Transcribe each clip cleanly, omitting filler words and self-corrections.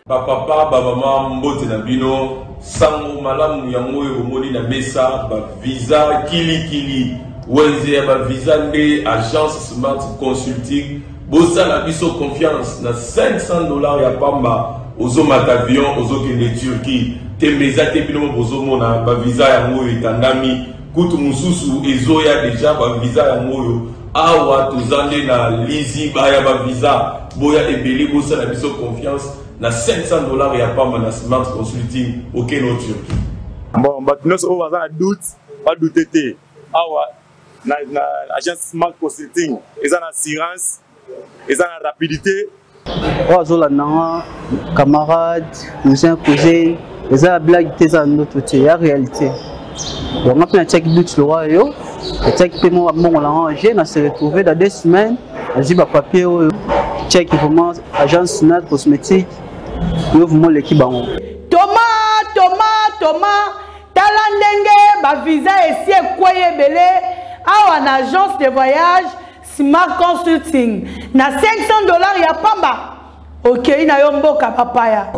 Papa, maman, mbote na bino, sango malamu ya moyo moni na mesa, ba visa kili, wenze ba visa nde agence Smart Consulting, bosa na biso confiance na $500 ya pamba, ozo matavion, ozo kende Turquie, te meza te bino bozo mona, ba visa ya moyo itandami, kutu mususu ezo ya deja ba visa ya moyo, awa tozande na lizi ba ya ba visa, boya ebeli bosa na biso confiance, na $500 ya pamba na Smart Consulting au Kenya Turquie. Bon, nous sommes en doute, pas douter. Awa na agence Smart Consulting, ils ont assurance, ils ont rapidité. Ozola na camarade, cousin, cousin, ils ont blague tes en notre côté, la réalité. On a fait un check doute le roi yo, le check paiement on l'a rangé, on s'est retrouvé dans 2 semaines, j'ai pas papier check vraiment agence Smart Cosmétique. Thomas, Talandenge, ba visa ici Koye Belé, à une agence de voyage Smart Consulting. Na $500 ya pamba. OK, na yomboka papaya.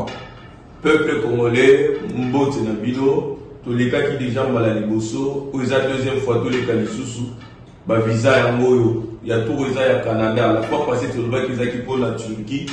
Peuple congolais, mbote na bino, tous les cas qui déjà mal à liboso, aux deuxième fois tous les cas les sous ba visa ya moyo, ya tout visa ya Canada, la fois passée tout le bas qui pour la Turquie.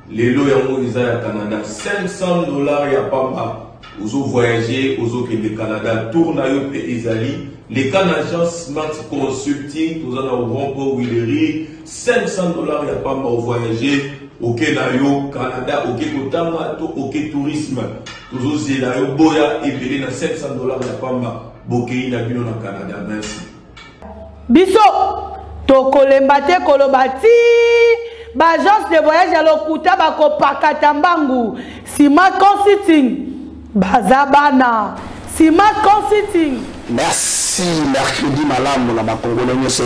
Les lots yango ils à Canada $500 ya pamba ozo voyager ozo ke le Canada tourna yo pe ezali les Canadiens Smart Consulting tous en Rompo Willery $500 ya pamba au voyager au Kenya yo Canada au Kotama to au tourisme tous zela yo boya et belé na $500 ya pamba bokei na bino na Canada. Merci biso to kolembate kolobati Agence de voyage à l'Okuta bako pakatambangu Smart Consulting Bazabana Smart Consulting. Merci. Mercredi malam na bakongolais se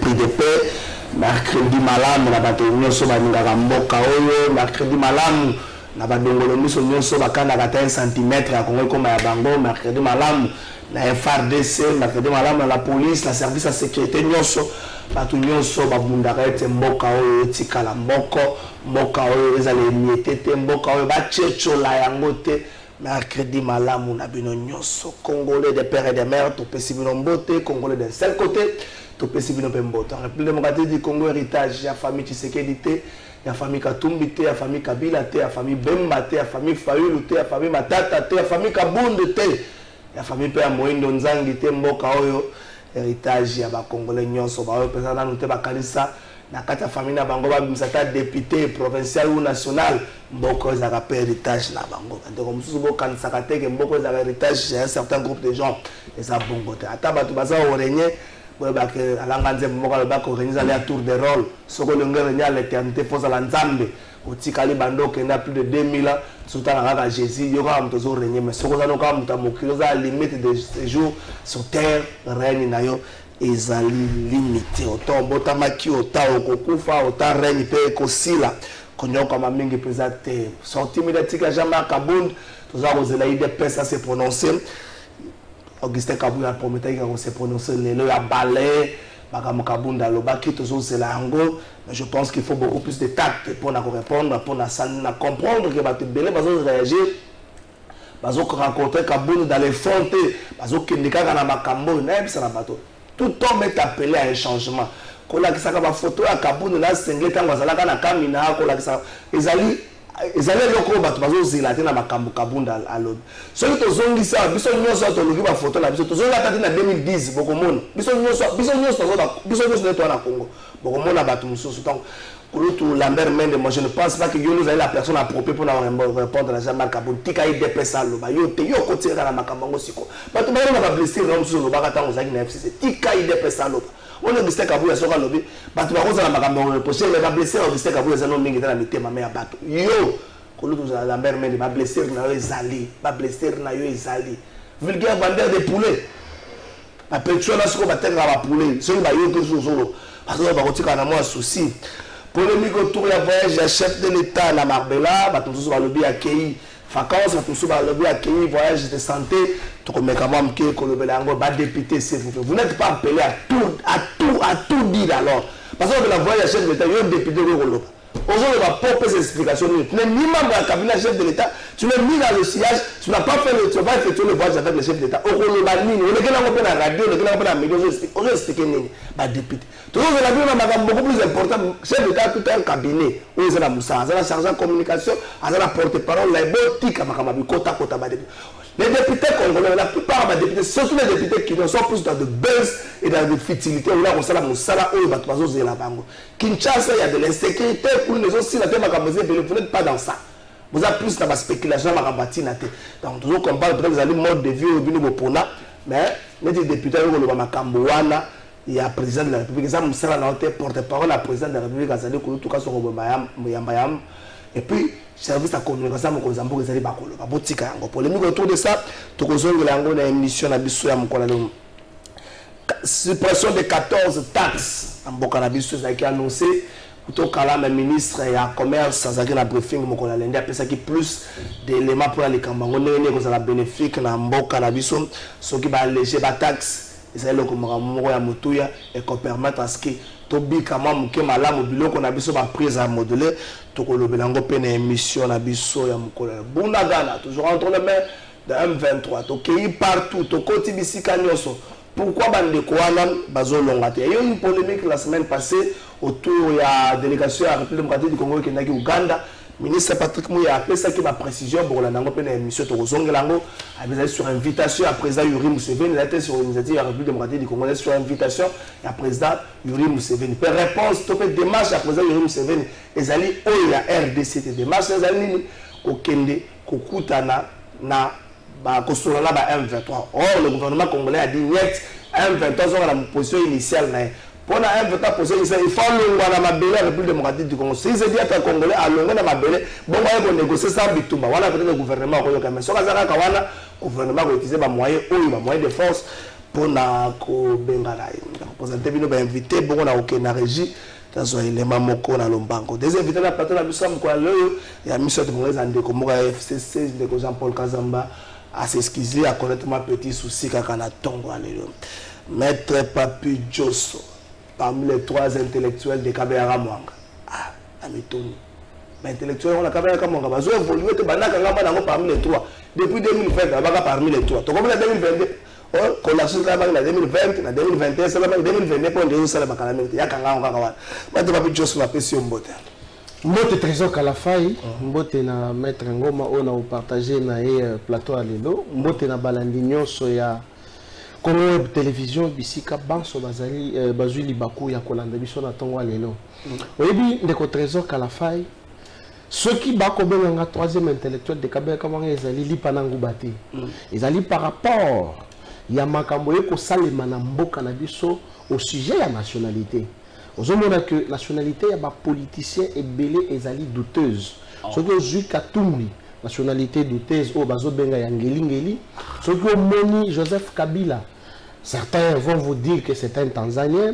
pris de paix. Mercredi malam na batonyo so baninga mboka oyo. Mercredi malam na badongolo miso nyonso bakana kata 1 cm ya Congo comme ya bango. Mercredi malam na FRDC, mercredi malam na la police, la service de sécurité nyonso. Batu nyonso babundaka ete mboka oyo etikala mboka oyo ezali mietete mboka oyo bachechola yango te. Mercredi malamu na bino nyonso congolais de père et de mère topesi bino mbote, congolais d'un seul côté topesi bino pe mbote. République démocratique du Congo héritage ya famille Tshisekedi te, ya famille Katumbi te, ya famille Kabila te, ya famille Bemba te, ya famille Fayulu te, ya famille Matata te, ya famille Kabunde te, ya famille pe ya Moindo Nzangi te. Mboka oyo héritage ya ba congolais nyonso ba pesa na nute bakalisa na kata famille na bango ba bimsata député provincial ou national mboko za ka héritage na bango ndeko mususu bo kanisa kateke mboko za héritage chez un certain groupe de gens et ça bongo te ata batu baza orenye bo ba ke alanga nze mboko ba ko renisa la tour de rôle soko le ngere nya l'éternité fosa la nzambe otikali bando kenda plus de 2000 ans sultana kaka Jésus yo ka mtozo renye mais soko za no ka mtamokilo za limite de séjour sur terre règne na yo ezali limité autant botamaki autant okokufa autant règne pe kosila konyoka mamingi présente sortie médiatique à Jean-Marc Kabund tous a osé la idée pesa se prononcer Augustin Kabund a promis qu'il se prononcer le a balé Bakam Kabund a lobaki tous osé la yango mais je pense qu'il faut beaucoup plus de tact pour na répondre pour na comprendre que batu belé bazo réagir bazo rencontrer Kabund dans les fontes bazo kendika na makambo na ebisa na bato. Tout homme est appelé à un changement. Quand la photo à Kabund na single tango azalaka na kamina ko la kisa ezali loko bato bazo zilate na makambo Kabund alobi. Soki tozongisa biso nyonso to loki ba photo na biso tozonga tati na 2010 bokomona. Biso nyonso neto na Congo. Bokomona bato mususu tango Kouloutou Lambert Mende, moi je ne pense pas que nous avons la personne appropriée pour nous répondre à Jean-Marc Kabund. Tika ide pesa loba yo te yo kote na makambango siko. Bato ba na ba blessé na mususu loba kata ngozaki na FCC. Tika ide pesa loba. On a Augustin Kabund soka lobi. Bato ba koza na makambango reprocher mais ba blessé Augustin Kabund za no mingi na mitema me ya bato. Yo Kouloutou Lambert Mende ba blessé na yo ezali. Ba blessé na yo ezali. Vulgaire vendeur de poulet. Ba pétrole na soko ba tenga ba poulet. Soki ba yo to solo. Parce que ba kotika na moi souci. Polémique autour de la voyage du chef de l'État à Marbella, tous les lobby accueilli vacances pour ceux qui accueillir voyage de santé tout comme même que le bas député s'il vous plaît vous n'êtes pas appelé à tout dire alors parce que la voyage chef de l'État il y a un député aujourd'hui on va pas ces explications tu n'es ni membre de la cabinet chef de l'État tu n'es ni dans le sillage tu n'as pas fait tu n'as pas effectué le voyage avec le chef de l'État on le banni on est là on peut la radio on est là on peut la média on est expliqué bah député toujours la vie on beaucoup plus important chef de l'État tout un cabinet où ils ont la moussa ils ont la charge de communication ils ont la porte-parole la botique kota les députés congolais, la plupart des députés, surtout les députés qui sont plus dans de buzz et dans de futilité, où là on sait la moussala, où il va trouver la bango. Kinshasa, il y a de l'insécurité pour les autres, si la terre vous n'êtes pas dans ça. Vous avez plus dans la spéculation, donc toujours qu'on parle, peut-être vous allez mode de vie au Bino Pona, mais les députés, il y a le président de la République, ça moussala n'a pas porte-parole, la présidente de la République, ça dit que tout cas, et puis, service à communication, pour les ambos, les alliés, polémique autour de ça, tout le monde a une émission à Bissou, suppression de 14 taxes en Bocanabisso, ça a été annoncé. Tout cas, là, le ministre et le commerce, ça a été un briefing, il y a plus d'éléments pour les Cambangolais, qui sont bénéfiques dans Bocanabisso, ceux qui vont alléger la taxe. Et ça, et qu'on permette à ce que Tobi Kamam Kemala Mobilo qu'on a besoin de prise à modeler, tout le belango peine émission à biso ya mukola. Bunagana toujours entre les mains de M23. Toki partout, to koti bisika nyoso. Pourquoi bande koana bazo longate? Il y a eu une polémique la semaine passée autour de la délégation à la République démocratique du Congo qui est en Ouganda. Ministre Patrick Mouya a appelé ça qui m'a précision pour la nango peine émission Tozongelango a sur invitation à président Yuri Museveni, il a été sur l'initiative de la République démocratique du Congo sur invitation à président Yuri Museveni. Pour réponse, tu fais démarche à président Yuri Museveni, les alliés il y a RDC démarche les alliés au Kende, Kokutana na ba kosolana ba M23. Or le gouvernement congolais a dit net M23 sont la position initiale na pour la M23 position il faut l'ongwa na mabele République démocratique du Congo. Si c'est dit à Congolais à l'ongwa na mabele, bon on va négocier sans bitumba. Voilà peut-être le gouvernement ko yoka mais soka zaka kawana gouvernement ko utiliser ba moyen de force pour na ko bengala. Représenter bino ba invité bon na okena régie dans un élément moko na lombango. Des invités na plateau na bisam ko aloyo ya mission de Congolais ndeko moka FCC de Jean-Paul Kazamba à s'excuser à connaître ma petit souci kaka na tongo alelo. Maître Papi Josso parmi les 3 intellectuels de Kabera Mwanga. Ah, amitoni. Mais intellectuels on a Kabera Mwanga bazo évoluer te banaka ngamba nango parmi les 3 depuis 2020 abaka parmi les 3. To comme la 2022 quand la chose là en 2020 en 2021 ça va en 2022 pour les ça la bakala minute ya kanga ngaka wana. Maître Papi Josso la pesi mbote. Mbote Trésor Kalafai, mbote na Maître Ngoma on a partagé na plateau à lelo, mbote na balandinyo soya Congo Web Télévision bisika banso bazali bazuli baku ya kolanda biso na tongo lelo. Oyebi ndeko Trésor Kalafai ceux qui bako benga 3e intellectuel de Kabila Kamanga ezali lipanangu bati. Ezali par rapport ya makambo yeko salema na mboka na biso au sujet ya nationalité. Vous avez que la nationalité y a des politiciens et belé ezali douteuse. Ce que Zui Katumbi, nationalité douteuse, au Bazo Benga Yangelingeli, ce que Moni Joseph Kabila, certains vont vous dire que c'est un Tanzanien,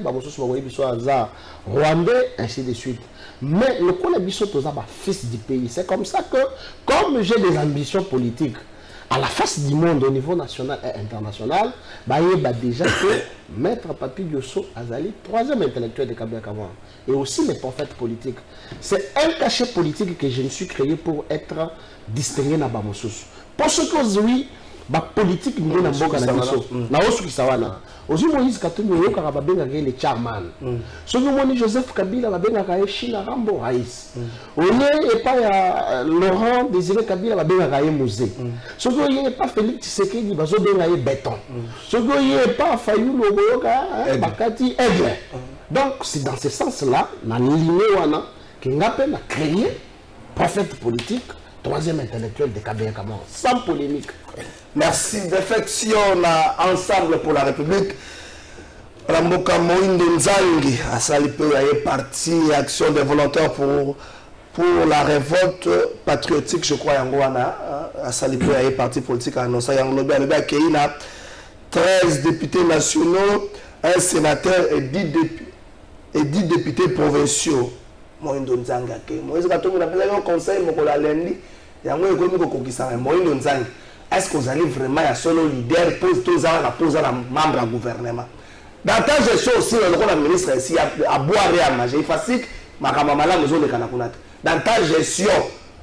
Rwandais, ainsi de suite. Mais le Konabiso Toza, fils du pays. C'est comme ça que, comme j'ai des ambitions politiques, à la face du monde au niveau national et international, déjà que Maître Papi Josso Azali, 3e intellectuel de Kabila Kamanga, et aussi mes prophètes politiques. C'est un cachet politique que je me suis créé pour être distingué dans Bamosous. Parce que oui, la politique n'est pas dans na osu sawana. Ozu Moïse Katumbi yoka ka babenga le chairman. So Moni Joseph Kabila babenga ka China Rambo Raïs. Oye et pas ya Laurent Désiré Kabila babenga ka musée. So oye pas Félix Tshisekedi bazo benga béton. So oye pas Fayulu Loboka Bakati Aigle. Donc c'est dans ce sens-là, na ligne wana que ngapé na créé prophète politique 3e intellectuel de Kabila Kamanga sans polémique. Merci. Défection ensemble pour la République. Ramboka Moïndo Nzangi a salipé parti action des volontaires pour la révolte patriotique, je crois, a salipé parti politique à annoncer a 13 députés nationaux, un sénateur et 10 députés provinciaux. Moïndo Nzangi. Moïse Katumbi a fait un conseil, Mokola Lendi. yango ekomi kokokisaka Moïse Nzangi. Est-ce que vous allez vraiment à solo leader pose la membre du gouvernement? Dans ta gestion aussi, le ministre ici à boire et à manger. Il facile, ma maman nous les canakunat. Dans ta gestion,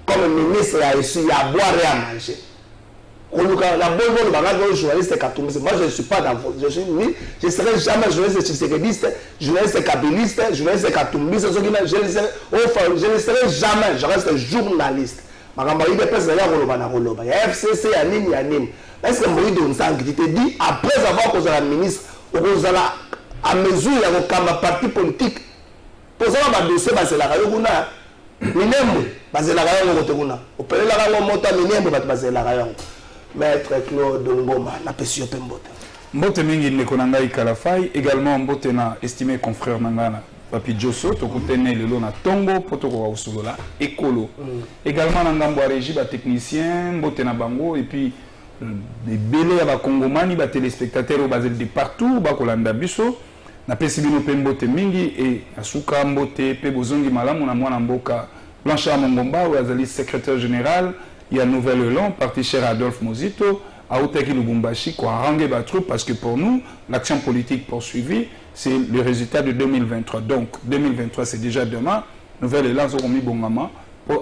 comme ministre ici à boire et à manger. La bonne journaliste Katumbi. Moi je ne suis pas dans je ne serai jamais journaliste tshisekidiste, journaliste kabiliste, journaliste Katumbi. Je ne serai jamais, je reste journaliste. Il y a FCC, il y a Nîmes. Est-ce que Moïse Nzangi, tu te dis, après avoir causé la ministre, à mesure il y a un parti politique, pour ça, on va dossier, c'est la rayon. Maître Claude Ngoma, la pession Pembote. Mbote mingi nekonanga ikalafai, également mbote na estimé confrère nangana. Papi Josso, tokutene lelo na tongo, potoko wa usolola, ekolo. Également nangambo a régie, ba technicien, mbote na bango, et puis des belés à ba congomani, ba téléspectateurs basés de partout, ba kolanda biso. Na pesibino pembote mingi, et asuka mbote, pe bozongi malamu na mwana mboka, Blanchard Mongomba, ou azali secrétaire général, il y a Nouvel Elan, parti cher Adolphe Mozito, à Oteki Lubumbashi, quoi, rangé battre, parce que pour nous, l'action politique poursuivie, c'est le résultat de 2023. Donc, 2023, c'est déjà demain. Nouvel Elan, nous avons mis bon maman pour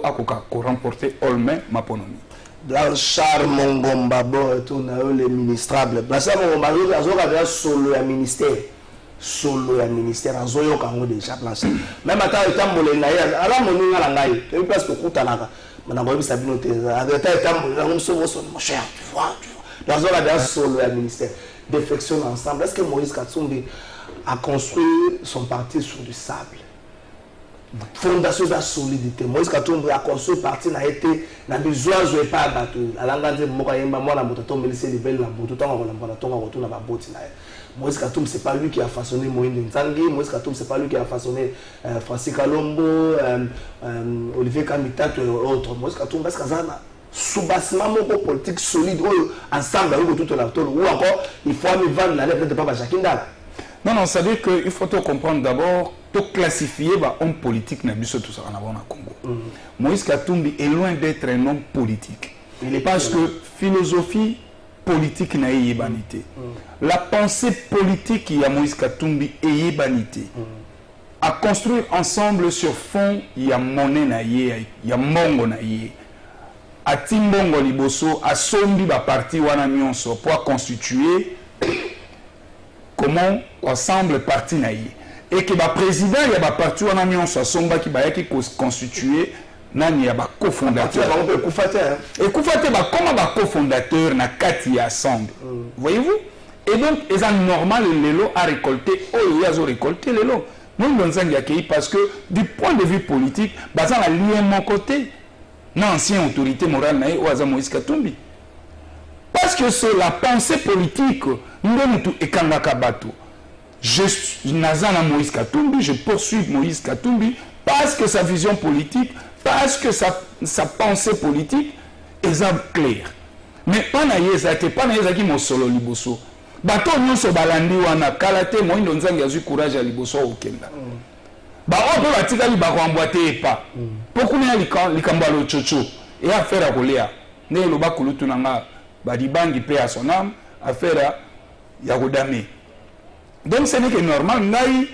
remporter Olmen Maponomi. Blanchard Mongomba, tout les ministrables. Blanchard Mongomba, nous avons solo un ministère. Solo un ministère, nous avons déjà Blanchard. Même à temps, il y a un peu de temps, il y a un peu de temps. Madame Bobi Sabino mon cher, tu vois. Dans un solo à ministère, défection ensemble. Est-ce que Moïse Katumbi a construit son parti sur du sable? Fondation de la solidité. Moïse Katumbi a construit parti n'a été n'a besoin de pas battre. À l'anglaise, moi la moto Melissa Libel la moto tant on la tonga retourne la botte na. Moïse Katumbi c'est pas lui qui a façonné Moïse Nzangi. Moïse Katumbi c'est pas lui qui a façonné Francis Kalombo, Olivier Kamitato et autres. Moïse Katumbi parce que sous-bassement politique solide ensemble avec toute la tour ou encore il faut aller vendre la lettre de Papa Jakinda. Non, ça veut dire qu'il faut comprendre d'abord, tout classifier l'homme politique dans tout ça en Congo. Moïse Katumbi est loin d'être un homme politique. Parce que philosophie politique n'a pas banité. La pensée politique il y a Moïse Katumbi est banité. À construire ensemble sur fond, il y a monnaie, il y a mongo naïe. À Timbongo Liboso, à Sombi, à parti wana nyonso pour constituer comment ensemble parti naïe. Et que le président, il y a un parti wana nyonso à Somba qui va constituer nani ya ba cofondateur. Et Koufate ba comment ba cofondateur na kati ya ensemble. Voyez-vous? Et donc, c'est normal les lots à récolter, ils ont récolté les lots. Nous nous avons accueilli parce que du point de vue politique, ça a lié mon côté. L'ancienne autorité morale naïe ou Moïse Katumbi. Parce que c'est la pensée politique. Nous et Kangakabato. Je suis Nazana Moïse Katumbi, je poursuis Moïse Katumbi parce que sa vision politique, parce que sa pensée politique est claire. Mais pas naïe qui m'a solo liboso. Bato nyonso balandi wana kalate moindo nzangi azu courage ya liboso okenda. Ba opo batika li ba kwambwate epa. Pokuna likambo lo chocho et affaire à kolia. Ne lo bakulutu nanga ba dibangi pe à son âme affaire ya kodame. Donc ce n'est que normal ngai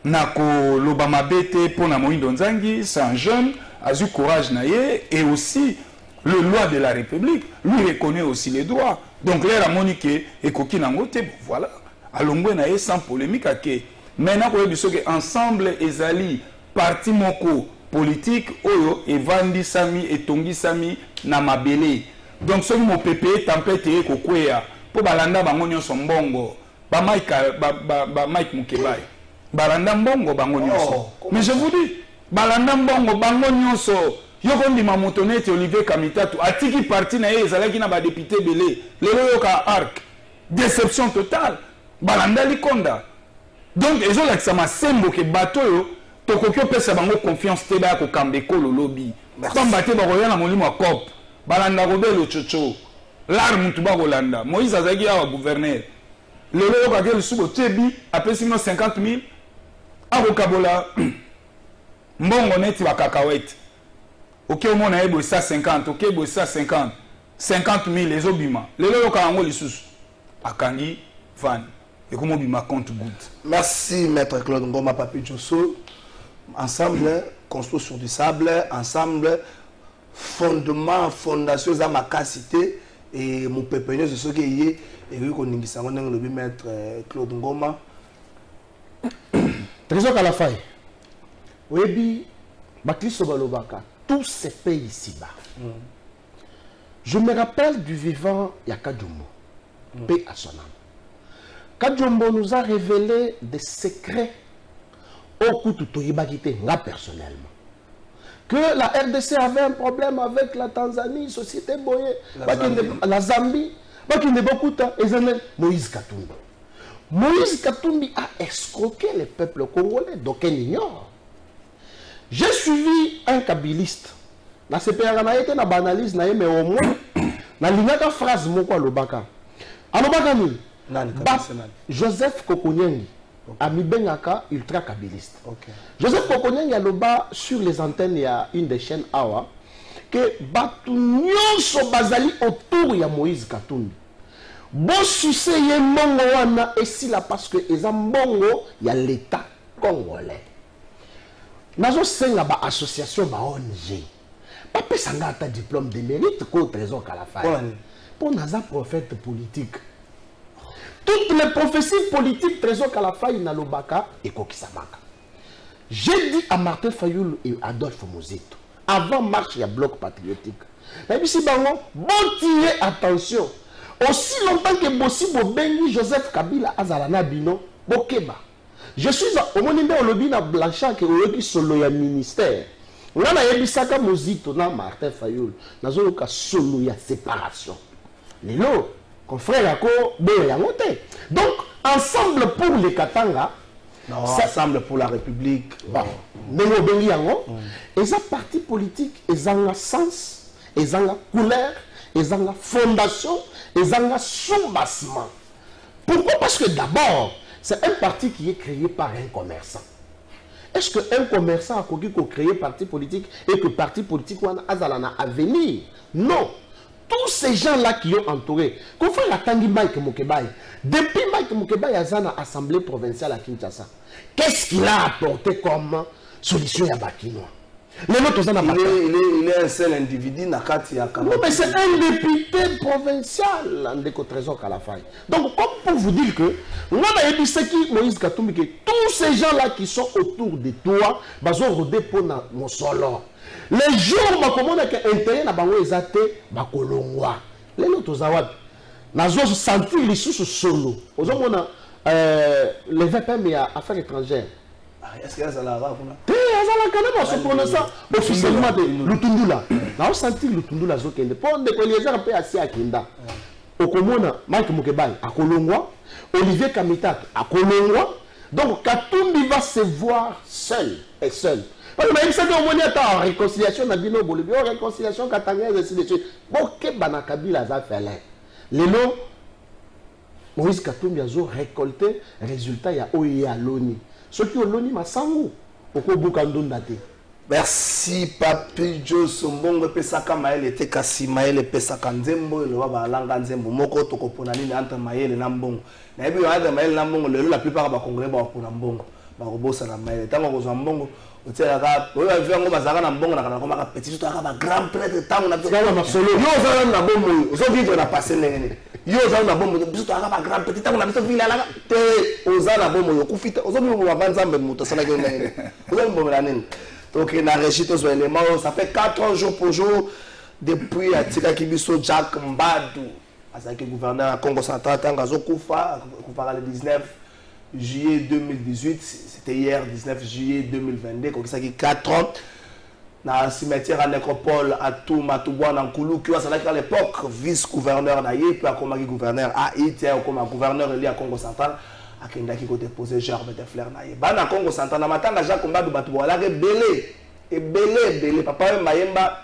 na ko loba mabete pona moindo nzangi, c'est un jeune azu courage naie et aussi le loi de la République lui reconnaît aussi les droits. Donc, l'air à Monique et Koki Nangote, voilà. Alongwe nae sans polémique à que. Maintenant, vous voyez ensemble, Ezali, parti moko politique, Oyo, et Vandi Sami, et Tongi Sami, Namabele. Donc, ce mot PP, tempête et Kokwea, pour Balanda, Bangonio son bongo, Mike Mukebai. Balanda bongo, Bangonio son. Mais je vous dis, Balanda bongo, Bangonio son. Yokondi Mamotonete Olivier Kamitatu atiki parti na ye ezalaki na ba député belé lelo yoka arc déception totale balanda likonda donc ezo la sama sembo ke bato yo tokokyo pesa bango confiance te ba ko kambeko lo lobby pamba te ba koyana molimo akop balanda ko belo chocho l'arme tu ba kolanda Moïse azaki awa gouverneur lelo yoka ke suko tebi apesi no 50 000 ako kabola mbongo neti ba kakawete Ok, au monde, il y a 150, ok, il y a 150, 50 000, les obima. Les gens qui ont les sous, à Kangi, Van, et comment bima compte good. Merci, Maître Claude Ngoma Papi Djosso. Ensemble, construit sur du sable, ensemble, fondement, fondation, ça ma cité et mon pépinier, c'est ce qui est, et oui, qu'on y a le Maître Claude Ngoma. Trésor à la faille. Oui, Bakliso Balobaka, tous ces pays ici-bas. Je me rappelle du vivant Yakadjumbo, paix à son âme. Kadjumbo nous a révélé des secrets au coup de Toyibagité, moi personnellement. Que la RDC avait un problème avec la Tanzanie, Société Boye, la Zambie, Moïse Katumbi. Moïse Katumbi a escroqué les peuples congolais, donc on ignore. J'ai suivi un kabiliste. Na CPR na été na banalise na mais au moins na lingaka phrase moko lobaka. Alobaka ni Joseph Kokonyengi ami bengaka ultra kabiliste. Joseph Kokonyengi aloba sur les antennes il y a une des chaînes Awa que batu nyonso bazali autour ya Moïse Katumbi. Bon succès yé mbongo wana esila parce que eza mbongo ya l'état congolais. Nazo senga ba association ba ONG. Papa sanga ta diplôme de mérite ko trésor Kalafay. Pour naza prophète politique. Toutes les prophéties politiques trésor Kalafay na lobaka et kokisamaka. J'ai dit à Martin Fayoul et Adolphe Mozito avant marche ya bloc patriotique. Mais ici bango bon tirer attention. Aussi longtemps que Bossi Bobengi Joseph Kabila Azalana Bino Bokeba. Je suis au monde de Olobina Blanchard qui est solo ya ministère. On a yebisaka Mozito na Martin Fayoul. Nazo ka solo ya séparation. Lelo confrère yako boyo ya moté. Donc ensemble pour les Katanga, non, ensemble pour la République. Bon, Nengo Bengi yango, eza parti politique, ezanga sens, ezanga couleur, ezanga fondation, ezanga soubassement. Pourquoi? Parce que d'abord, c'est un parti qui est créé par un commerçant. Est-ce qu'un commerçant a créé un parti politique et que le parti politique a venir? Non. Tous ces gens-là qui ont entouré, qu'on fait la Tangi Mike Mokebaye, depuis Mike Mokebaye a dans l'Assemblée provinciale à Kinshasa, qu'est-ce qu'il a apporté comme solution à Bakinois? Il est un seul individu. Non, mais c'est un député provincial, Ndeko Trésor Kalafay. Donc, comme pour vous dire que, on a dit ce qui Moïse Katumbi, que tous ces gens-là qui sont autour de toi, ils ont rodé pour mon solo. Les jours où on a intérêt à Bango Ezate, Bakolongwa. Les autres Zawad, nous avons senti les sous solo. Nous avons les VPM et affaires étrangères. Est-ce qu'il y a la rave? Se prononçant officiellement de Lutundula. Nous avons senti Lutundula Zokende. Pour des colliers un peu assis à Kinda. Au Komona, Mike Mokebaye à Kolongwa, Olivier Kamitak à Kolongwa. Donc Katumbi va se voir seul et seul. Parce que même si on est en réconciliation, on a dit non, réconciliation katangaise, ainsi de suite. Bon, qu'est-ce que Kabila a fait là? Les noms, Moïse Katumbi a récolté, résultat, il y a OIE à l'ONI. Ceux qui ont l'ONI, ma sangu. Merci Papi Djosso Mbongo pesaka maele était kasi maele pesaka nzembo le wa langa nzembo moko toko pona nini entre maele na mbongo na yebi wa maele na mbongo la plupart ba congolais ba pona mbongo ba robosa na maele tango ko zwa mbongo otela ka oyo vengo bazaka na mbongo na kana koma ka petit to ba grand prêtre tango na tsala na solo yo za na bombo zo vivre na passer nene yo za na bombo biso to ba grand petit tango na biso vile ala te oza na bombo yo kufita ozo bibo ba banzambe muto sana ke nene ozo bombo na nene. Donc, il a régi tous les éléments. Ça fait 4 jours pour jour depuis Atika Kibiso Jack Mbadou. Le gouverneur à Congo Central, Tangazo Koufa, le 19 juillet 2018. C'était hier, 19 juillet 2022. Donc, ça fait 4 ans. Dans le cimetière à Nécropole, à Toumatouboua, dans Koulou, qui was à l'époque vice-gouverneur Naïe, puis à comme gouverneur à Haïti, comme gouverneur lié à Congo Central. Akendaki ko déposer gerbe de fleurs naïe. Bana Congo Central na matanga Jacques Mbadou Batouboua la belé papa mayemba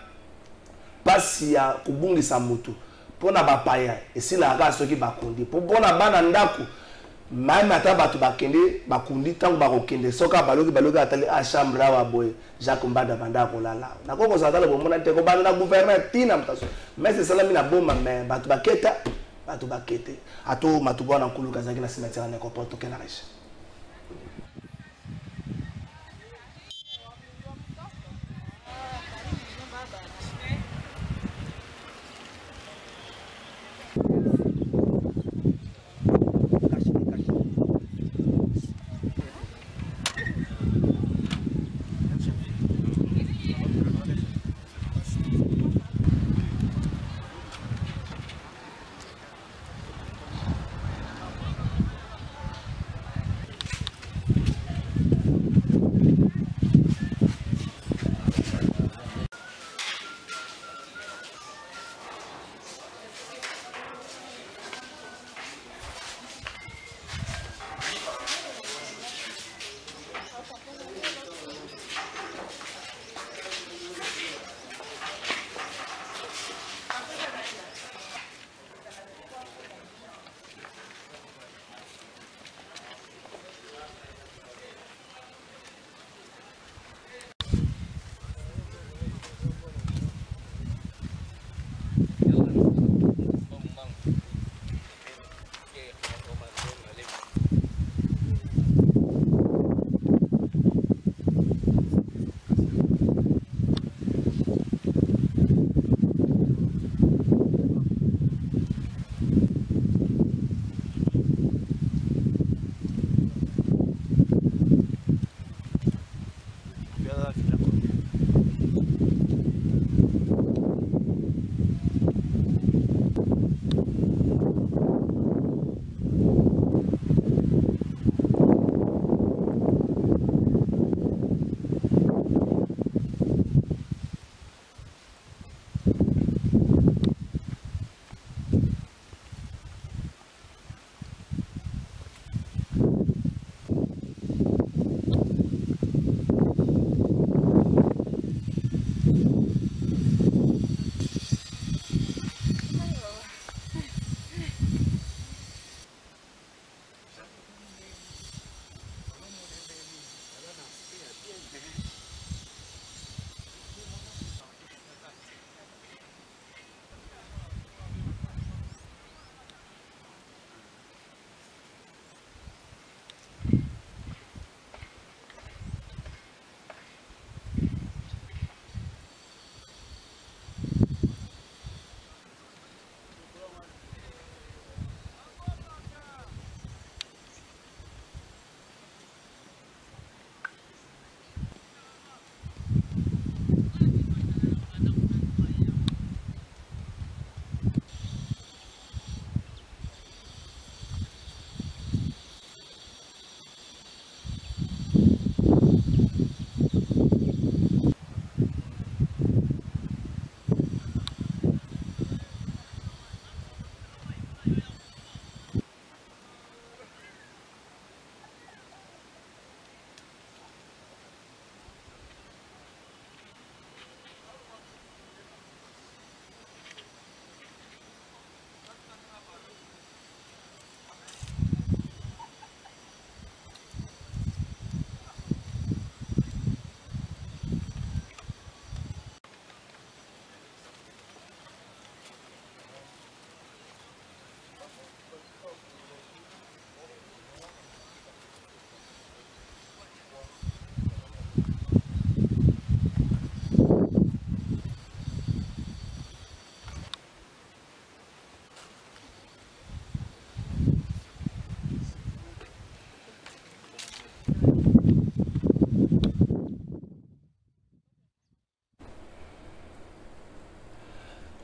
pasi ya kubungisa mutu pona bapaya et si la race qui bakondi pour bona bana ndako même ata bato bakende bakundi ntango bakokende soka baloki atali a chambre awa boye Jacques Mbada banda kolala nakoko kozala bomona te ko banda na gouverneur tina mtaso mais c'est ça na bomba mais bato bakete ato matubo na nkuluka zaki na cimetière na kopoto ke na riche.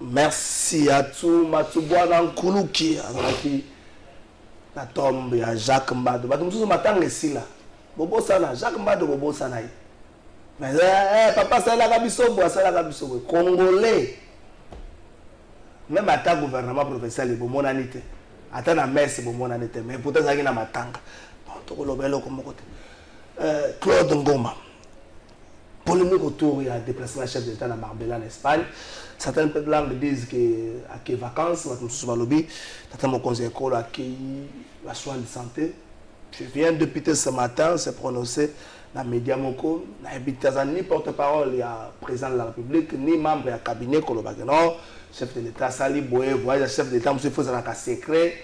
Merci à tout Matubwana Nkuluki azaki na tombe ya Jacques Mbado. Bato mususu matanga esila. Bobo sana Jacques Mbado bobo sana yi. Mais papa sala ka bisobo asala ka bisobo congolais. Même ata gouvernement provincial bomona nité. Ata na messe bomona nité mais pourtant zaki na matanga. Bon to kolobelo ko mokote. Claude Ngoma. polémique autour il y a déplacement de chef d'État dans Marbella en Espagne. Certaines langues disent que à quelles vacances, certains mon conseil à qui la soins de santé. Je viens depuis ce matin, c'est prononcé dans les médias moko, ni porte-parole, il y a président de la République, ni membre du cabinet non, chef de l'État, Sali Boye, voyage chef d'État, monsieur Fozana secret,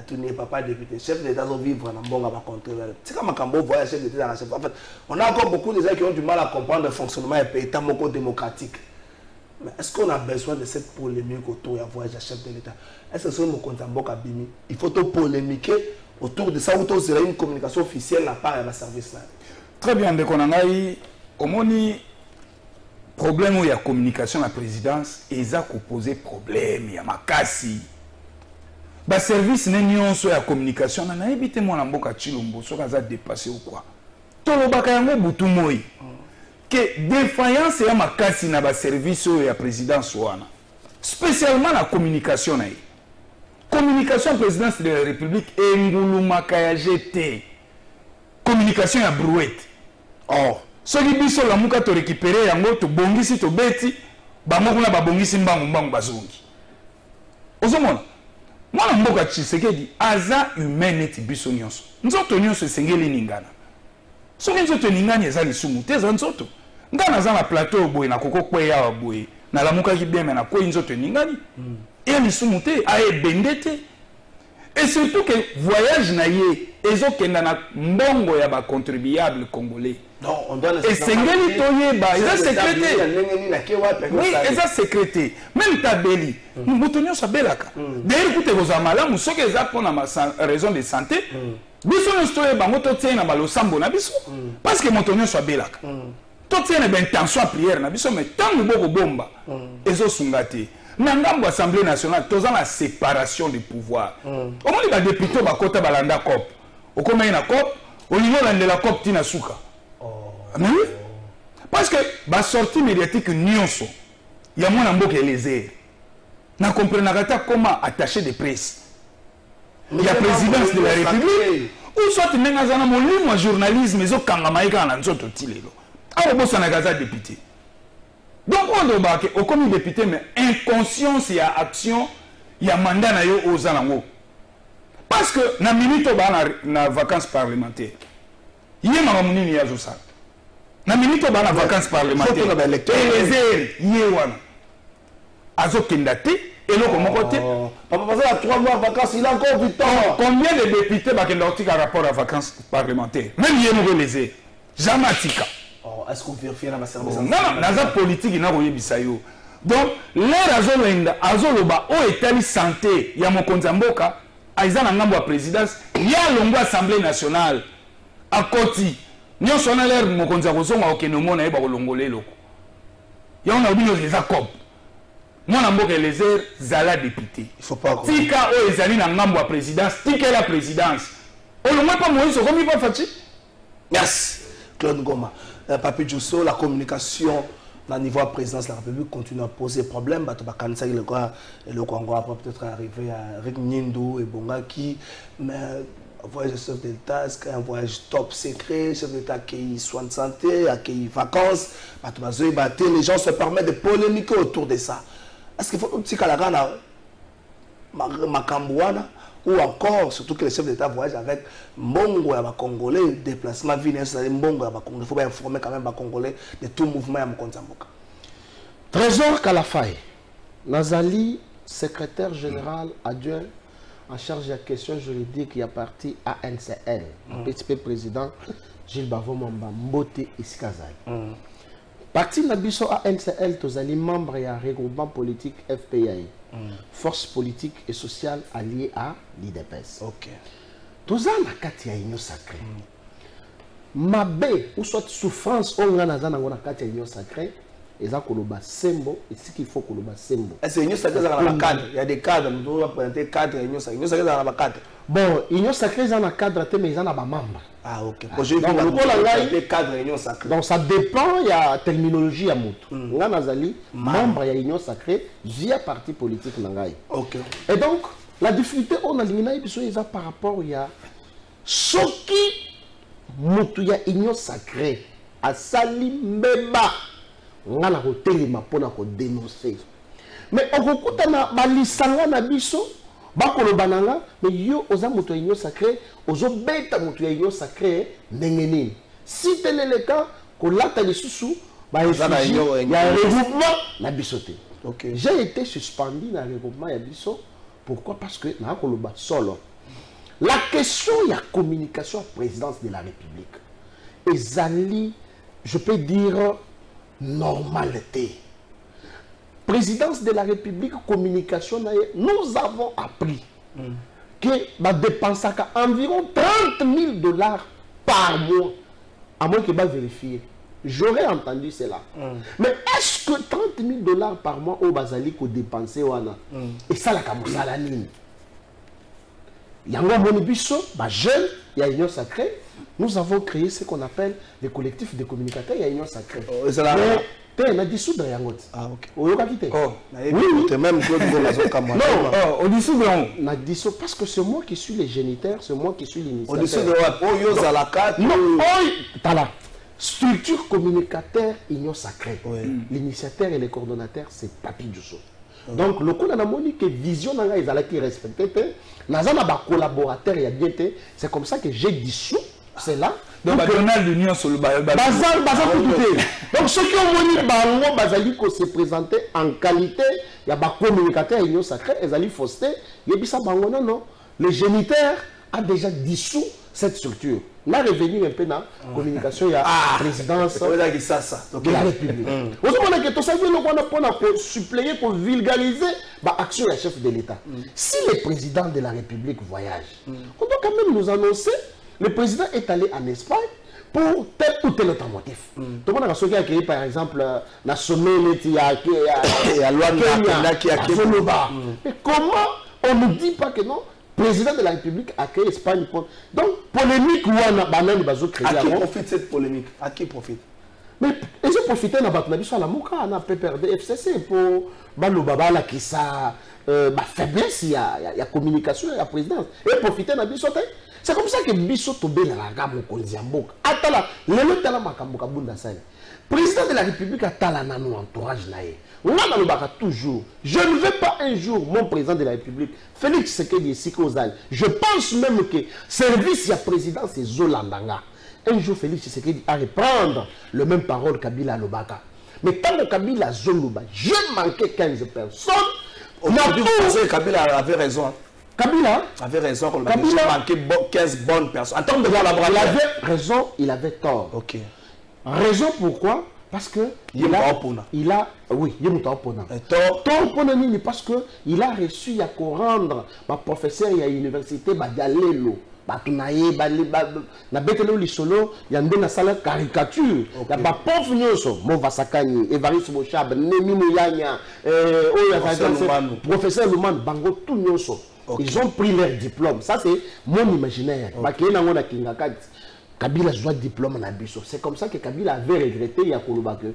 tout n'est pas député, chef d'État doit vivre dans bon à contrôler. C'est comme un voyage chef d'État dans la chef. En fait, on a encore beaucoup de gens qui ont du mal à comprendre le fonctionnement de l'État moko démocratique. Mais est-ce qu'on a besoin de cette polémique autour du voyage chef de l'État? Est-ce que c'est mon compte en boca bimi? Il faut tout polémiquer autour de ça, autour de une communication officielle de la part de la service là. Très bien, de Konangaï, au moni problème où il y a communication à la présidence, ils ont posé problème, il y a makasi. Le service n'est sur la communication, on a évité mon amboka chilombo, sur la dépassé ou quoi. Tout le bakayango boutou moi. Que défaillance et makasi na ba service ou la présidence ouana. Spécialement la communication na. Communication présidence de la République et ngulumaka ya GT. Communication ya brouette. Or, ceux qui disent que la mouka to récupérer yango to bongisi to beti, ba mokuna ba bongisi mbangu bazongi. Ozomona. Moi na mboka Tshisekedi aza humain neti biso nyonso. Nzoto nyonso sengeli ningana. Soki nzoto ningani eza lisumu te za nzoto. Ngana za na plateau boye na koko kweya boye. Na la mouka ki bien na kwe nzoto ningani. Et lisumu te a ebendete. Et surtout que voyage na ye ezokenda na mbongo ya ba contribuable congolais. Non, on doit et sengeli toyeba, ils ont sécrété. Oui, ils ont sécrété. Même tabeli, mutonyo sabelaka. D'ailleurs, écoutez vos amalamu, ceux qui ont pour raison de santé, biso nous stoye bango to tient na balo sambo na biso. Parce que mutonyo sabelaka. To tient na intention à prière na biso, mais tant boko bomba, ezo sungate. Nangambo Assemblée nationale, tous la séparation des pouvoirs. Au moins les députés bakota balanda cop. Au comment na cop, au niveau de la cop tina suka. Mais oui. Parce que la sortie médiatique nyonso, il y a mon ambo qui est lésé. Na comprenez comment attacher des presse. Il y a présidence de la République. Ou soit tu n'as pas mon journalisme, mais au Kangamaïka en anzoto tilelo. Alors bon ça n'a pas député. Donc on doit marquer au comité député mais inconscience il y a action, il y a mandat na yo aux alango. Parce que na minute ba na vacances parlementaires. Il y a mamuni ni azo ça. Na minute ba na vacances parlementaires. Et les airs yewana. Azo kendate et le comment côté. Papa passé à 3 mois de vacances, il a encore du temps. Combien de députés ba kendorti à rapport à vacances parlementaires. Même yeno les airs. Jamatika. Est-ce qu'on vérifie dans la service? Non, la politique n'a rien bisayo. Donc, l'air azoloba au état santé, il y a mon konzamboka, aizana ngambo présidence, il y a l'ongo assemblée nationale. À côté, nous sommes à l'air mon konzamboka au Kenomo na eba olongolé loko. Il y a on a oublié les accords. Moi namboka les airs zala député. Il faut pas. Tika o ezali na ngambo présidence, tika la présidence. Olongwe pas Moïse, comme il va faire. Merci. Claude Goma. Papi Djousso, la communication au niveau de la présidence de la République continue à poser problème. Le Congo va peut-être arriver avec Nindou et Bongaki. Mais un voyage chef d'État, est-ce qu'un voyage top secret, chef d'État qui soins de santé, qui vacances, les gens se permettent de polémiquer autour de ça. Est-ce qu'il faut un petit calagana Makambouana ou encore, surtout que les chefs d'État voyagent avec Mbongo et Congolais, déplacement vini, c'est Mbongo et Congolais. Il faut bien informer quand même les Congolais de tout mouvement à Mkonzamboka. Trésor Kalafay, Nazali, secrétaire général adjoint en charge de la question juridique qui a parti à NCL, petit président Gilles Bavomamba, Mbote Iskazali. Parti Nabiso à NCL, Tozali, membre et un regroupement politique FPI. Force politique et sociale alliée à l'IDPS. Ok. Tous en akati ya union sacrée. Mabe ou soit souffrance on a nazana ngona kati ya union sacrée eza koloba sembo et ce qu'il faut koloba sembo. Est-ce union sacrée dans la cadre? Il y a des cadres, nous devons présenter cadre union sacrée. Union sacrée dans la cadre. Bon, union sacrée dans la cadre mais ils en a ba membre. Ah OK. Donc ça dépend, il y a terminologie à moto. Nga nazali membre ya union sacrée via parti politique nangai. OK. Et donc la difficulté on a limina biso eza par rapport il y a soki moto ya union sacrée asali mbeba nga na kotelema mpona kodénoncer mais okokutana balisanga na biso bakoloba na nga mais yo oza moto ya union sacré ozobeta moto ya union sacré ndenge nini si tel est le cas kolata lisusu baeffigie ya regroupement na biso te. J'ai été suspendu dans le regroupement ya biso. Pourquoi? Parce que na koloba solo la question de la communication à la présidence de la République ezali, je peux dire, normalité. Présidence de la République, communication, nous avons appris que va dépenser environ 30 000 $ par mois, à moins que va vérifier. J'aurais entendu cela. Mais est-ce que 30 000 $ par mois au Bazali qu'on dépenser et ça la kamoussa la ligne? Yango Monibiso, jeune, il y a Union Sacrée. Nous avons créé ce qu'on appelle les collectifs de communicateurs, il y a Union Sacrée. Mais on a dissoudre Yangot. Ah, ok. On a quitté. Oui, même Claude Bolazokama. Non, on dissoudre. On a dissoudre parce que c'est moi qui suis le géniteur, c'est moi qui suis l'initiateur. On dissoudre. Oh, Zalaka. Non, Tala. Structure communicateur, Union Sacrée. L'initiateur et le coordonnateur, c'est Papi Djousso. Donc, le coup de la monique que vision qui respecté, collaborateur et bien c'est comme ça que j'ai dissous cela. Donc, Donald l'union sur le donc, ceux qui ont moni bango bazali ko se présenter en qualité, il y a des communicateurs Union Sacrée, ils allaient fausser, il y a bango non. Le géniteur a déjà dissous cette structure. On a revenu un peu dans la communication, il y a la présidence de la République. Vous savez que tout ça, pour suppléer, pour vulgariser l'action du chef de l'État. Si le président de la République voyage, on doit quand même nous annoncer, le président est allé en Espagne pour tel ou tel autre motif. Tout le monde a souhaité accueillir, par exemple, la sommet, il y a loi qui a mais comment on ne dit pas que non? Président de la République a créé l'Espagne. Donc, polémique, à qui profite cette polémique? À qui profite? Mais ils ont profité de la Mouka, on a PPRD, FCC pour la qui ça, faiblesse, il y a communication, il y a présidence. Et profiter de la Bissote. C'est comme ça que Bissot tombé dans la gamme au Konziambok. Attala, le tala makamboka bunda sai. Président de la République a talana nous entourage naé. On a toujours. Je ne veux pas un jour mon président de la République, Félix Tshisekedi ici Kozal. Je pense même que service à président c'est Zolandanga. Un jour Félix Tshisekedi a reprendre le même parole Kabila Lobaka. Mais tant que Kabila Zoluba, je manquais 15 personnes. Kabila avait raison. Kabila avait raison. Kabila manquait 15 bonnes personnes. En termes de collaboration, il avait raison, il avait tort. Ok. Raison pourquoi? Parce que il a oui, il est opposant. Parce que il a réussi à rendre ma professeur à l'université Badialelo. Batunaye na betelo lisolo ya ndena sala caricature ya ba prof nyoso mo vasakani Evariste Bochab Nemi Mouyanya professeur Luman bango tout nyoso. Ils ont pris leur diplôme. Ça c'est mon imaginaire. Bakena ngona kingakati Kabila a un diplôme en Abisso. C'est comme ça que Kabila avait regretté Yakoloba que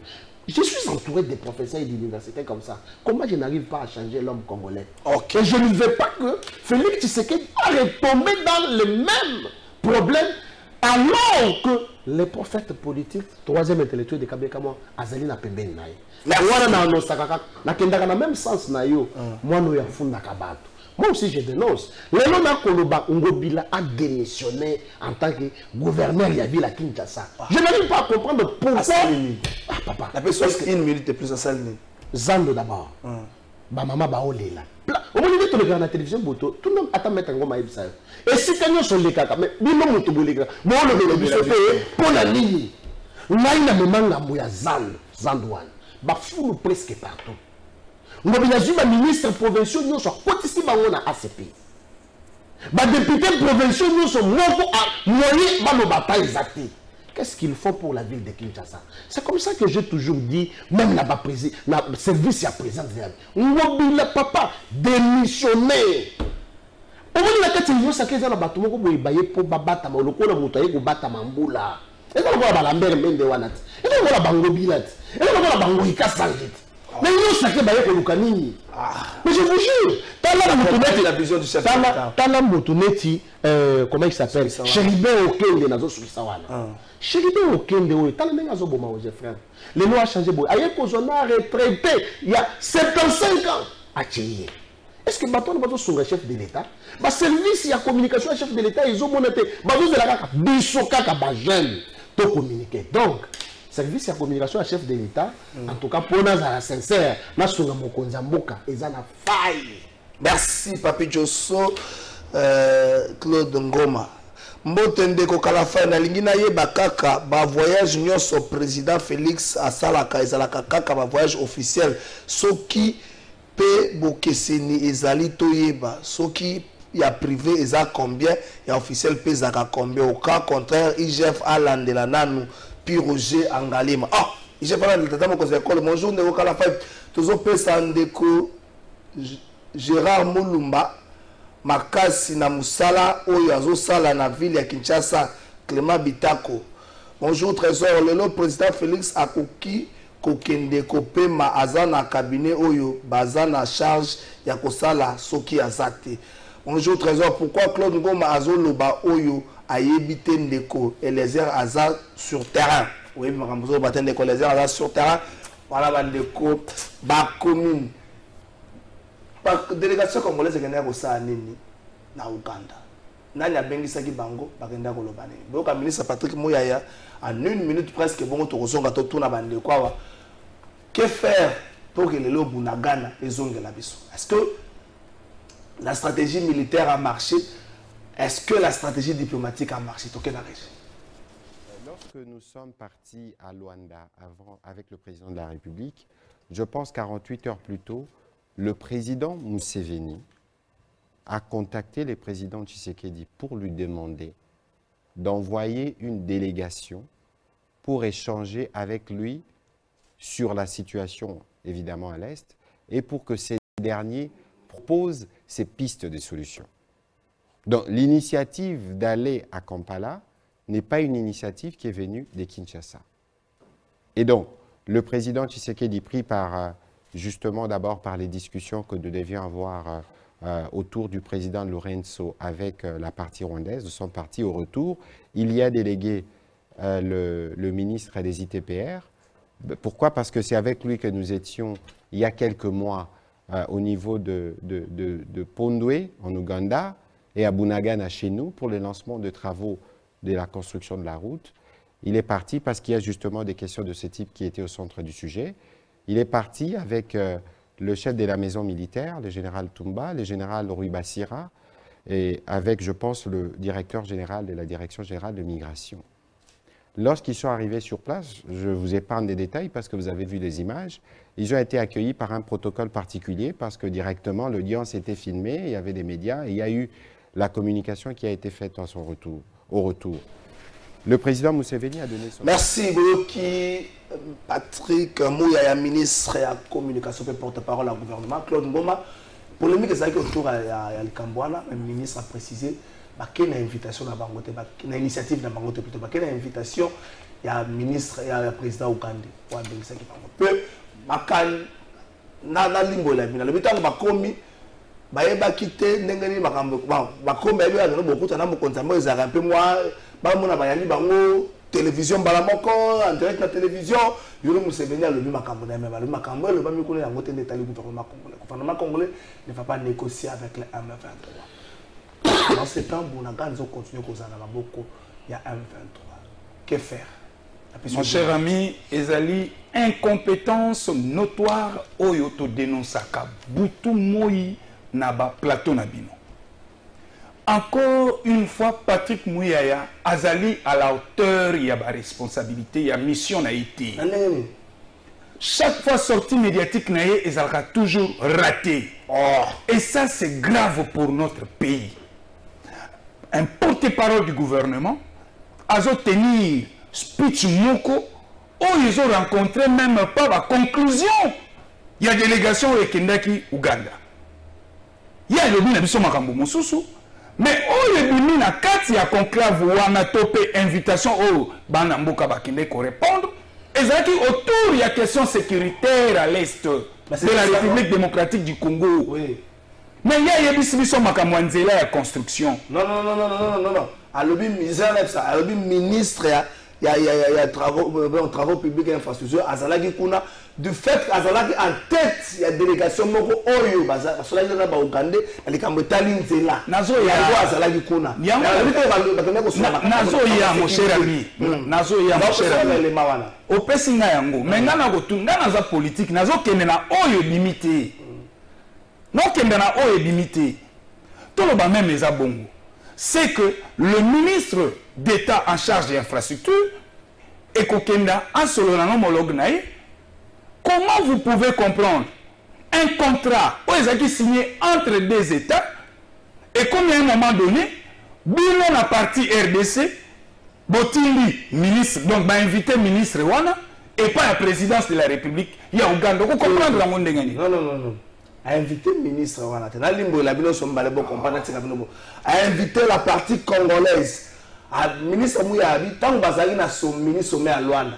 je suis entouré de professeurs et d'universités comme ça. Comment je n'arrive pas à changer l'homme congolais? Et je ne veux pas que Félix Tshisekedi a retombé dans le même problème alors que les prophètes politiques, troisième intellectuel de Kabila Kamo, Azali na pembeni naye. Na même sens na yo, moi no ya funda kabato. Moi aussi je dénonce. Le nom Koloba Ngobila a démissionné en tant que gouverneur de la ville à Kinshasa. Je n'arrive pas à comprendre pourquoi. Ah papa. La personne une minute et plus à Salini. Zando d'abord. Ba maman ba olela. Au moment où tu regardes la télévision boto, tout le monde attend mettre un gros maïs ça. Et si tu sur les caca, mais bino moto bolega. Bon le bisote pour la ligne. Naina memanga moya Zandouane. Ba fou presque partout. Nous avons ministre provincial, nous sommes ici à ACP. Les députés provinciaux, nous sommes moyens de bataille exacte. Qu'est-ce qu'ils font pour la ville de Kinshasa? C'est comme ça que j'ai toujours dit, même là-bas, le service à présent, nous avons papa démissionné. Au moins, la carte de sacré dans le bâtiment, vous voyez pour battre le coup de moutaï pour battre Mamboula. Et donc, on va la mer Mendewanat. Et donc, on va la Bango Bilat. Et donc, on va la Bango Ika Sanjit. Mais nous, chacun va y aller. Mais je vous jure, la vision du chef d'État. Tala Motoneti, comment il s'appelle? Chéribin Okende, Nazo Sukisawana. Chéribin Okende, Tala Mengazo Boma, frère. Les lois ont changé. Aïe, Kozona retraité il y a 75 ans à Tchélié. Est-ce que Baton Baton sont le chef de l'État? Le service et la communication, le chef de l'État, ils ont monté. Baton de la Kaka, Bissoka, Kabajen, pour communiquer. Donc, service et la communication, le chef de l'État, en tout cas, pour nous, à sincère, nous sommes en Konzamboka, ils ont faille. Merci, Papi Josso, Claude Ngoma. Mbotende kokalafa na lingina ye bakaka ba voyage nyonso président Félix asalaka ezalaka kaka ba voyage officiel soki pe bokeseni ezali toyeba soki ya privé eza combien ya officiel pe zaka combien au cas contraire IGF alandela nanu puis Roger Angalima IGF alandela tata moko école bonjour ndeko kalafa tozo pesa ndeko Gérard Mulumba makasi na musala oyo azosala na ville ya Kinshasa Clément Bitako. Bonjour trésor, le président Félix akoki kokende kopema azana cabinet oyo bazana charge ya kosala soki azate. Bonjour trésor, pourquoi Claude Ngoma azoloba oyo ayebite ndeko Eliezer aza sur terrain? Oui, makambo batende ndeko Eliezer aza sur terrain. Voilà bandeko ba commune. La délégation congolaise est venue à Nini, na Uganda. Nani a bengisa ki bango, bagenda ko lobane. Donc le ministre Patrick Mouyaya en 1 minute presque bon to kozonga to tuna bande kwa. Que faire pour que les lobunagana les ongela biso? Est-ce que la stratégie militaire a marché? Est-ce que la stratégie diplomatique a marché? Lorsque nous sommes partis à Luanda avec le président de la République, je pense 48 heures plus tôt, le président Museveni a contacté le président Tshisekedi pour lui demander d'envoyer une délégation pour échanger avec lui sur la situation, évidemment, à l'Est, et pour que ces derniers proposent ces pistes de solutions. Donc, l'initiative d'aller à Kampala n'est pas une initiative qui est venue de Kinshasa. Et donc, le président Tshisekedi, pris par... justement d'abord par les discussions que nous devions avoir autour du président Lorenzo avec la partie rwandaise, de son parti au retour. Il y a délégué le ministre des ITPR. Pourquoi? Parce que c'est avec lui que nous étions il y a quelques mois au niveau de Pondwe en Ouganda et à Bunagana chez nous pour le lancement de travaux de la construction de la route. Il est parti parce qu'il y a justement des questions de ce type qui étaient au centre du sujet. Il est parti avec le chef de la maison militaire, le général Toumba, le général Rui Bassira, et avec, je pense, le directeur général de la direction générale de migration. Lorsqu'ils sont arrivés sur place, je vous épargne des détails parce que vous avez vu des images, ils ont été accueillis par un protocole particulier parce que directement l'audience était filmée, il y avait des médias et il y a eu la communication qui a été faite à son retour, au retour. Le président Museveni a donné son... Merci Boyoki, Patrick Mouyaya, ministre de la communication et porte-parole au gouvernement. Claude Ngoma, polémique est autour de Kambouana, le ministre a précisé qu'il y a une invitation à Bangote, une initiative à Bangote plutôt, qu'il y a une invitation, il y a un ministre et un président ougandais. Peu, Makan, na limbo la bina, le bitan bakomi, baeba kite, nengeni bakambo, bakomi baeba na beaucoup de gens qui ont été un peu moi. Bamona bayali bango télévision balamoko en direct na télévision yolo Museveni a lebi makambo na même le makambo le bami kule yango tende tali gouvernement congolais. Le gouvernement congolais ne va pas négocier avec les M23. Dans ce temps Bonaga nous continuer causer na maboko il y a M23. Que faire? Mon cher ami, ezali incompétence notoire oyo to dénonçaka butu moi na ba plateau na bino. Encore une fois, Patrick Mouyaya azali à la hauteur, il y a la responsabilité, il y a mission na été. Chaque fois sortie médiatique na ye, elle a toujours raté. Et ça c'est grave pour notre pays. Un porte-parole du gouvernement a tenu speech moko, où ils ont rencontré même pas la conclusion. Il y a délégation au Kendaki Ouganda. Il y a le ministre Makambo Mosusu. Mais où les bimina na kati ya conclave wana topé invitation au bana mboka bakende ko répondre ezalaki autour ya question sécuritaire à l'est de la République démocratique du Congo. Oui. Mais il y a biso makambo ya nzela ya construction. Non. Alobi misère ça, alobi ministre il y a travaux publics et infrastructures azalaki kuna du fait azalaki en tête il y a délégation moko oyo baza solaki na ba Uganda alikambo tali nzela nazo ya azalaki kuna nazo ya mon cher ami nazo ya mon cher ami opesi nga yango mais nga na kotunga naza politique nazo kende na oyo limité non kende na oyo limité toloba même eza bongo c'est que le ministre d'État en charge des infrastructures et Kokenda en solo na homologue naï. Comment vous pouvez comprendre un contrat qui signé entre deux États et comme à un moment donné, Bino la partie RDC, Botindi, ministre, donc va inviter ministre Wana et pas la présidence de la République, il y a Ouganda. Vous comprenez la monde gagné? Non. A invité le ministre Wana. A invité la partie congolaise. Le ministre Mouyabi, tant que Bazali na son ministre sommet à Luanda,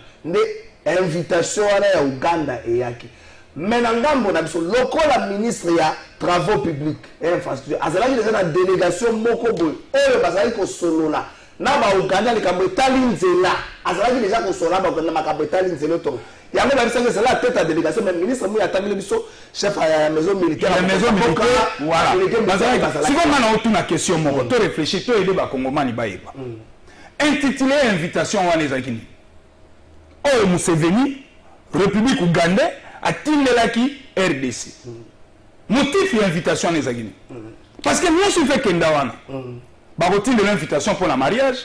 invitation à Ouganda et Yaki. Mais dans le local ministre il y a travaux publics et infrastructures. Azalaki déjà la délégation Mokobo. Et Bazali ko solo là. Na ba Ouganda les kambo talinzela. Azalaki déjà ko solo ba na makambo talinzela to. Il y a même c'est la tête de délégation mais ministre Mouya Tamile biso chef à la maison militaire. La maison militaire voilà. Si vous m'en avez une question moi, to réfléchir, to aider ba Congomani ba yeba. Intitulé invitation à les Akini. Oh Museveni, République Ougandais, a Tindelaki, RDC. Motif de l'invitation à les Akini. Parce que nous sommes fait Kendawana. Barotin de l'invitation pour le mariage,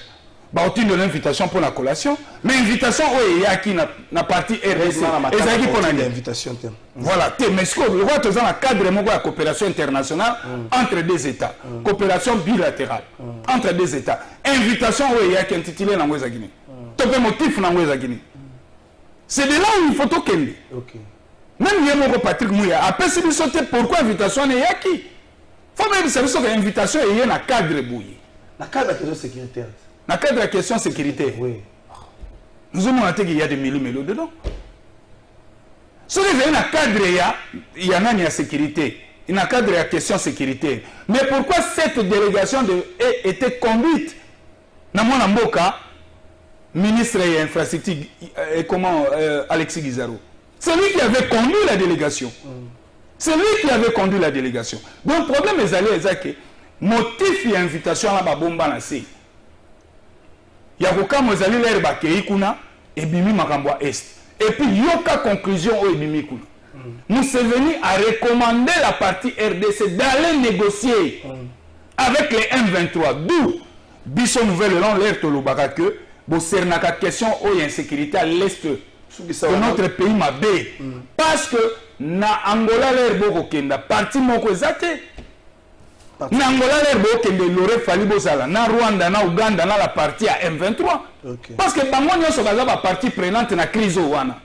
barotin de l'invitation pour la collation, mais invitation il y a qui na partie RDC. Et pour l'invitation. Voilà. Mais ce que le roi dans le cadre de la coopération internationale entre deux États, coopération bilatérale entre deux États. Invitation il y a qui intitulé dans les Akini. Top motif dans les Akini. C'est de là où il faut tout kende. Même Yemoko Patrick Mouya a pensé de sauter pourquoi invitation n'est qui. Il faut même savoir que l'invitation est dans le cadre bouilli. Dans le cadre de la question sécuritaire. Dans le cadre de la question sécuritaire. Oui. Nous avons noté qu'il y a des mélos dedans. Si vous avez un cadre, il y a une sécurité. Il y a un cadre de la question sécuritaire. Mais pourquoi cette délégation a été conduite dans mon Mboka, ministre des infrastructures, comment Alexis Guizaro? C'est lui qui avait conduit la délégation. C'est lui qui avait conduit la délégation. Donc le problème est allé que motif et invitation à la bomba na si. Il y a aucun mozali l'air bakei kuna et bimi makambwa est. Et puis yoka conclusion au bimi kuna. Museveni a recommandé la partie RDC d'aller négocier avec les M23. D'où Bisso Nouvelle Land l'air tolobaka que bo sernaka question au insécurité à l'est de notre pays m'a bé. Parce que na Angola l'air boko kenda parti moko ezate. Na Angola l'air boko kenda l'aurait fallu bozala na Rwanda na Uganda na la partie à M23. Parce que bango nyonso baza ba partie prenante na crise wana.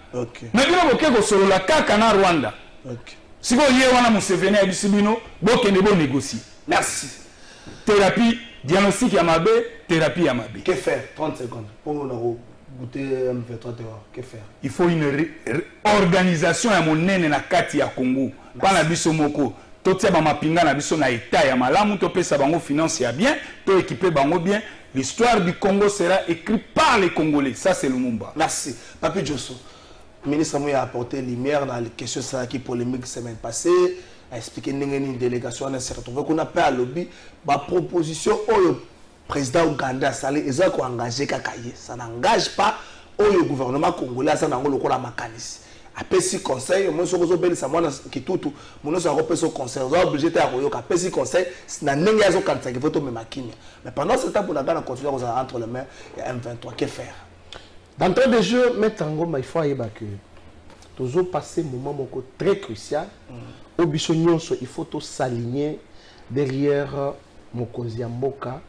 Mais bino bokeko solo la kaka na Rwanda. Si vous y wana Museveni a bisibino bokende bo négocier. Merci. Thérapie diagnostic ya mabe, thérapie ya mabe. Que faire 30 secondes pour nous goûter M23 dehors. Que faire? Il faut une organisation à monene na kati ya Congo. Pas na biso moko. Totia ba mapinga na biso na état ya malamu to pesa bango finance ya bien, to équiper bango bien. L'histoire du Congo sera écrite par les Congolais. Ça c'est Lumumba. Merci. Papi Djosso. Le ministre a apporté lumière dans les questions qui polémiques semaine passée. A expliqué une délégation à un certain nombre. On a pas à lobby. Ma proposition au président Ouganda Salé, ils ont engagé Kakaye. Ça n'engage pas au gouvernement congolais. Ça n'engage pas le mécanisme. Après si conseil, moi je suis obligé qui tout, moi je suis obligé conseil. On est obligé de après si conseil, n'a n'engage pas quand ça faut tout me maquiner. Mais pendant ce temps, pour la Ghana continuer entre les mains, il y a M23. Que faire? D'entrée de jeu, mettre en gomme, il faut que toujours passer un moment très crucial. Au Bissonnion, il faut s'aligner derrière Mokozi Mboka,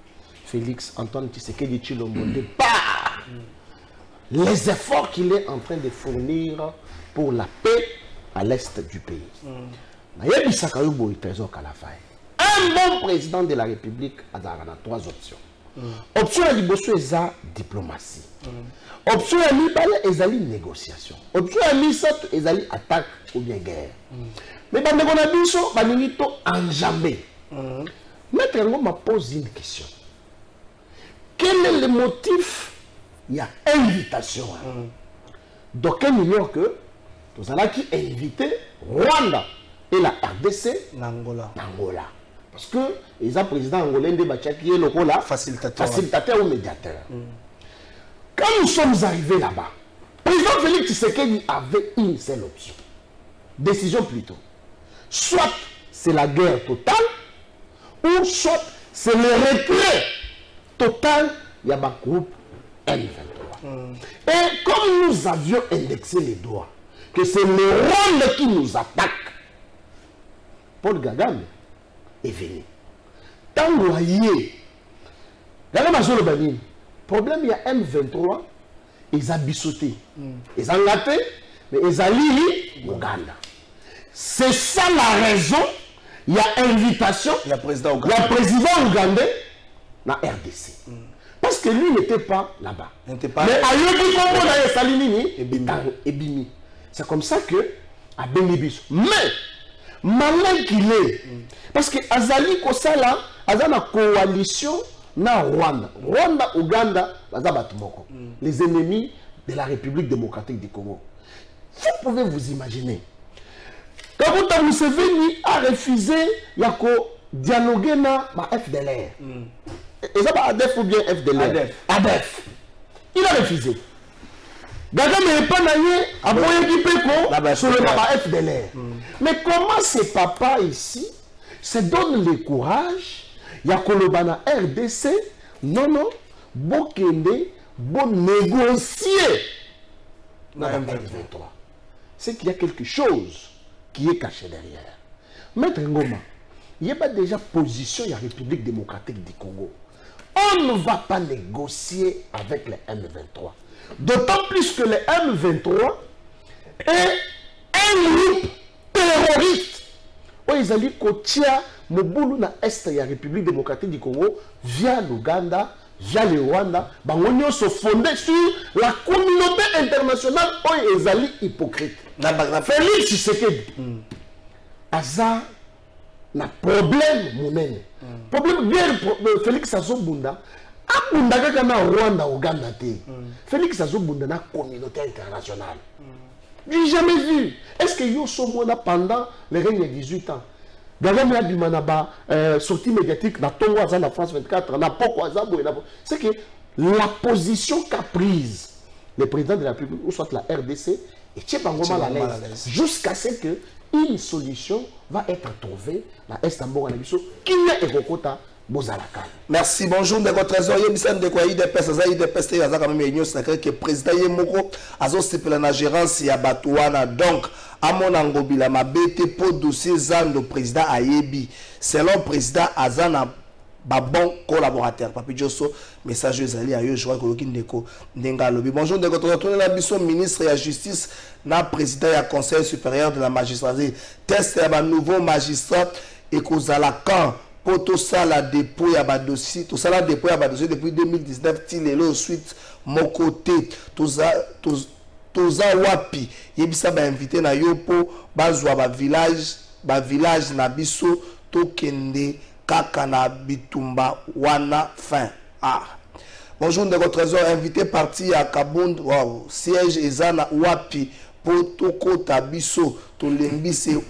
Félix Antoine Tshisekedi Tshilombo. Les efforts qu'il est en train de fournir pour la paix à l'est du pays. Un bon président de la République a 3 options. Option à liboso est la diplomatie. Option à mibale est la négociation. Option à misato est la attaque ou bien guerre. Mais quand on a dit ça, on a enjambé. Maintenant, on m'a posé une question. Quel est le motif? Il y a invitation. Donc, quel million que nous allons inviter Rwanda et la RDC N'Angola. Parce que les présidents angolais de Bachaki est le facilitateur ou médiateur. Quand nous sommes arrivés là-bas, le président Félix Tshisekedi avait une seule option. Décision plutôt. Soit c'est la guerre totale, ou soit c'est le retrait total, il y a un groupe M23. Et comme nous avions indexé les droits, que c'est le Rwanda qui nous attaque, Paul Kagame est venu. Tant que vous voyez, le problème, il y a M23, ils ont bissoté. Ils ont gâté, mais ils ont lié Ouganda. C'est ça la raison. Il y a invitation. Il y a président ougandais dans la RDC. Parce que lui n'était pas là-bas. Mais à Yobi Congo, dans les Salinini, et Bimi. C'est comme ça que à Benibis. Mais malin qu'il est, parce que Azali Kosala, Azana coalition na Rwanda. Rwanda, Ouganda, les ennemis de la République démocratique du Congo. Vous pouvez vous imaginer. Quand Museveni a refusé de dialoguer na FDLR. Et ça va ADEF ou bien FDLR? ADEF. Il a refusé. Kagame n'est pas naïe à Boyeki sur le FDLR. Mais comment ces papas ici se donnent le courage? Il y a Kolobana RDC, non, bon kende, bon négocier dans la M23. C'est qu'il y a quelque chose qui est caché derrière. Maître Ngoma, il n'y a pas déjà position de la République démocratique du Congo. On ne va pas négocier avec les M23. D'autant plus que les M23 est un groupe terroriste. Ils ont dit que Mobutu na est de la République démocratique du Congo via l'Ouganda, via le Rwanda, ils se fondé sur la communauté internationale où ils sont hypocrites. Félix Tshisekedi, Aza na problème monene. Problème bien Félix Azobunda, Abunda kaka na Rwanda Ouganda te. Félix Azobunda na communauté internationale. J'ai jamais vu. Est-ce que yo somona pendant le règne de 18 ans? Kagame a dit sortie médiatique na Tongo Aza na France 24, na Poko Aza boy na. C'est que la position qu'a prise le président de la République ou soit la RDC et Tchébangoma la laisse jusqu'à ce que une solution va être trouvée dans Estambo Anabiso qui n'est Ekokota Bozalaka. Merci, bonjour de votre trésorier, Michel de quoi IDPS, IDPS, il y a quand même une union sacrée que le président Yemoko a aussi la gérance ya Batouana. Donc, à mon angobila, ma bête pour dossier zan le président Ayebi. Selon le président Azana, bon collaborateur. Papi Diosso, message Zali à eux, je crois que l'aucun déco n'engalobi. Bonjour de votre retour, la mission ministre de la justice, na président et conseil supérieur de la magistrature. Test à nouveau magistrat et Kozalakan. Pour tout ça, la dépôt à dossier, tout ça, la dépôt à dossier depuis 2019, il est là ensuite, mon côté, tout ça, wapi, yebisa ba invité na yopo, bazwa ba village na biso, to kende, kaka na bitumba, wana, fin. Ah. Bonjour, de votre trésor, invité parti à Kabound, wow, siège ezana wapi, pour tout kota biso, to lembi c'est où?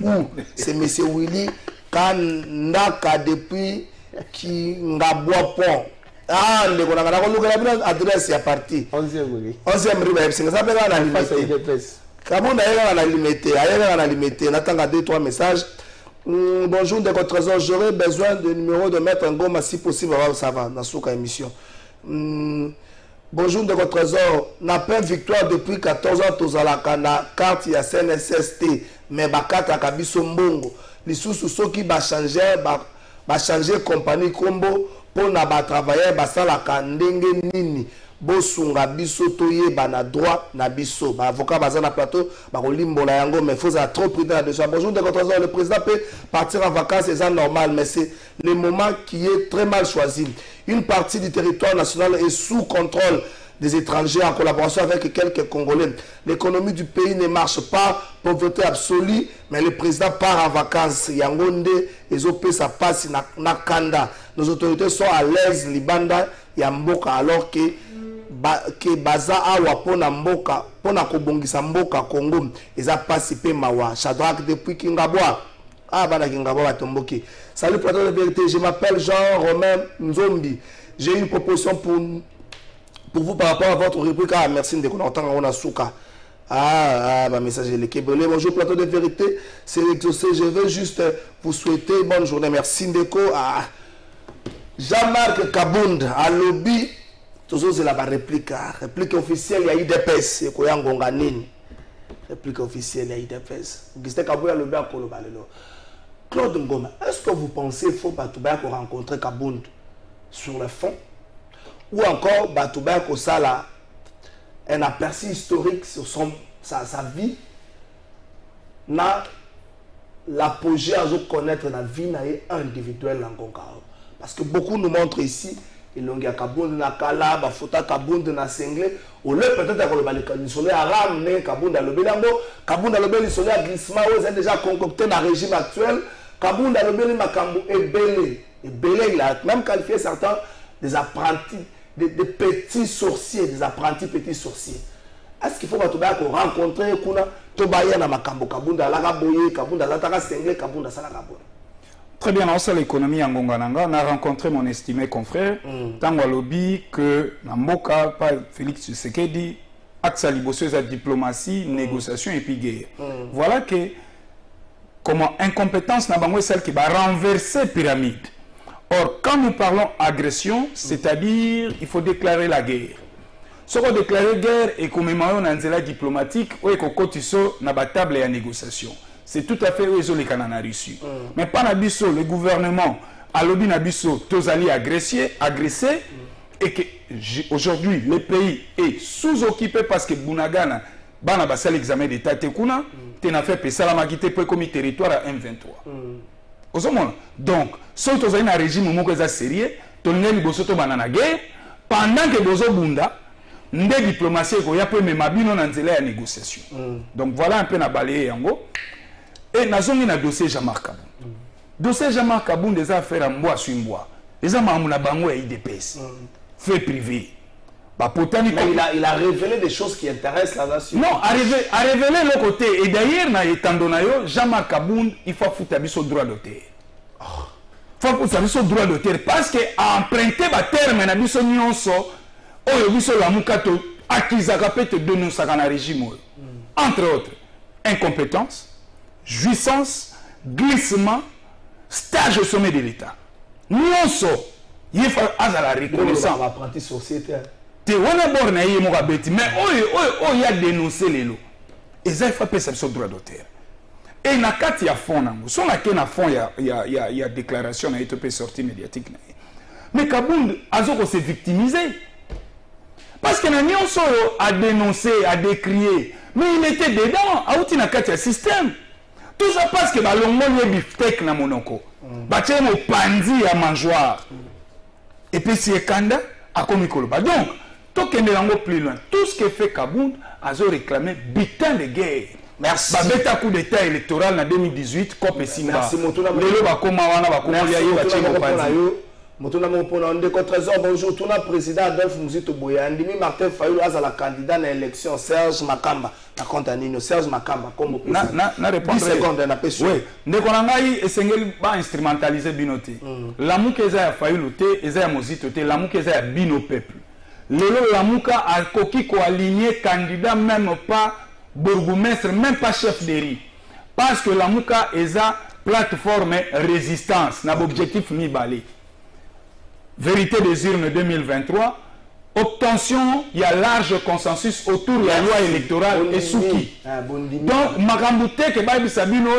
C'est monsieur Willy. Kandaka depuis qui ngabwa pont. Ah, on a adresse à parti. 11e rue, c'est ça peut la limité. Kabon d'ailleurs la limité, ailleurs la limité. N'attend qu'à 2-3 messages. Bonjour de votre trésor, j'aurais besoin de numéro de Maître Ngoma si possible. Ça va dans ce cas émission. Bonjour de votre trésor, n'a pas victoire depuis 14 ans tozalaka na carte ya CNSST mais ba carte ya kabiso mbongo. Les sous-sous qui va changer compagnie combo pour na ba travailler basala kandenge nini bosunga biso toyeba na droit na biso ba avocat bazana plateau ba kolimbola yango mais faut trop prudent là-dessus. Bonjour de contre le président peut partir en vacances, c'est ça normal, mais c'est le moment qui est très mal choisi. Une partie du territoire national est sous contrôle des étrangers en collaboration avec quelques Congolais. L'économie du pays ne marche pas, pauvreté absolue, mais le président part en vacances. Yangonde, les OP, ça passe na Kanda. Nos autorités sont à l'aise, Libanda, Yamboka, alors que baza awa pona mboka, pona kobongisa mboka Congo, ils ont participé mawa. Shadrach depuis Kingabwa. Ah, bana Kingabwa batomboki. Salut, plateau de vérité, je m'appelle Jean-Romain Nzombi. J'ai une proposition pour vous par rapport à votre rubrique. Ah, merci de qu'on entend on a souka. Ma message est le Kébélé. Bonjour, plateau de vérité. C'est l'exaucé. Je veux juste vous souhaiter bonne journée. Merci Ndeko. Jean-Marc Kabound à lobby. Toujours c'est la réplique. Réplique officielle, il y a IDPS. Réplique officielle, il y a IDPS. Gustin Kabound à lobby à Kolobalelo. Claude Ngoma, est-ce que vous pensez qu'il faut rencontrer Kabound sur le fond? Ou encore Batouba Kosala un aperçu historique sur sa vie, na l'apogée à connaître la vie individuelle en Congo. Parce que beaucoup nous montrent ici, il y a Kabound na Kala, Bafota Kabound na Sengle, ou le peut-être que le soleil a ramené Kabound à l'Obelango, Kabound à l'Obel, le soleil a glissement, ils ont déjà concocté dans le régime actuel, Kabound à l'Obel, Makambo est belé. Et belé, il a même qualifié certains des apprentis. Des petits sorciers, des apprentis petits sorciers. Est-ce qu'il faut rencontrer Tobaya na Makambo Kabunda Lagaboye, Kabunda Lataka Sengle, Kabunda Salagabo? Très bien, dans l'économie en Gongananga, on a rencontré mon estimé confrère, Tango Lobby, que Namboka, Félix Tshisekedi, axe à la diplomatie, négociation et puis guerre. Voilà que, comment incompétence n'a pas celle qui va renverser la pyramide. Or, quand nous parlons agression, c'est-à-dire il faut déclarer la guerre. Si on déclare la guerre et qu'on met dans la diplomatique, ou qu'on continue dans la table et la négociation, c'est tout à fait où ils ont les canons Russie. Mais pas Nabiso, le gouvernement, à l'objet Nabiso, tous alliés agressés, et qu'aujourd'hui le pays est sous-occupé parce que Bunagana, Bana Bassal examen d'État Tekuna, t'en fait Pessalamagité pour comme territoire à M23. Donc, si vous avez un régime sérieux, vous avez une guerre, pendant que vous avez une diplomatie, vous avez une négociation. Donc, voilà un peu la balayé. Et nous avons un dossier Jean-Marc Kabound. Le dossier Jean-Marc Kabound, des affaires en bois sur bois. Les hommes ont IDPS, fait privé. Mais il a révélé des choses qui intéressent la nation. Non, a révélé le côté. Et d'ailleurs, Jean-Marc Kabound, il faut foutre son droit d'auteur. Il faut foutre son droit d'auteur. Parce qu'il a emprunté le terme de son nyonso, la moukato, akizaka peut dénoncer dans le régime. Entre autres, incompétence, jouissance, glissement, stage au sommet de l'État. Nyonso, il faut la reconnaissance. Apprenti sociétaire. Tu as borné mais il a dénoncé les lots. Et ça, il faut faire ce droit d'auteur. Et il y a un fond. Si on a un fond, il y a déclaration qui a été sortie médiatique. Mais Kabound s'est victimisé. Parce que nous a dénoncé, a décrié. Mais il était dedans. Il y a un système. Tout ça parce que l'on a biftek dans Monoko. Il y a un pandi à mangeoire. Et puis c'est Kanda à Komikoloba. Donc, plus loin. Tout ce que fait Kabound a réclamé butin de guerre. Merci. Beta coup d'état électoral en 2018, COP et Simba. Merci, bonjour, tout le président Adolphe Mouzito Boya, Andimi Martin Fayou, la candidat à l'élection, Serge Makamba, la compagnie, Serge Makamba, comme vous pouvez. 10 secondes, on a pu suivre. Oui, Nekolangaï et Sengel va instrumentaliser Binoté. L'amour qu'ils ont Fayou, ils ont Mouzito, l'amour qu'ils ont Bino peuple. Lelo Lamouka a coquille co-aligné candidat, même pas bourgmestre, même pas chef de riz. Parce que Lamouka est à plateforme résistance, n'a objectif mi balé. Vérité des urnes 2023, obtention, il y a large consensus autour de la loi électorale et souki. Donc, Makambouté, que Babi Sabino,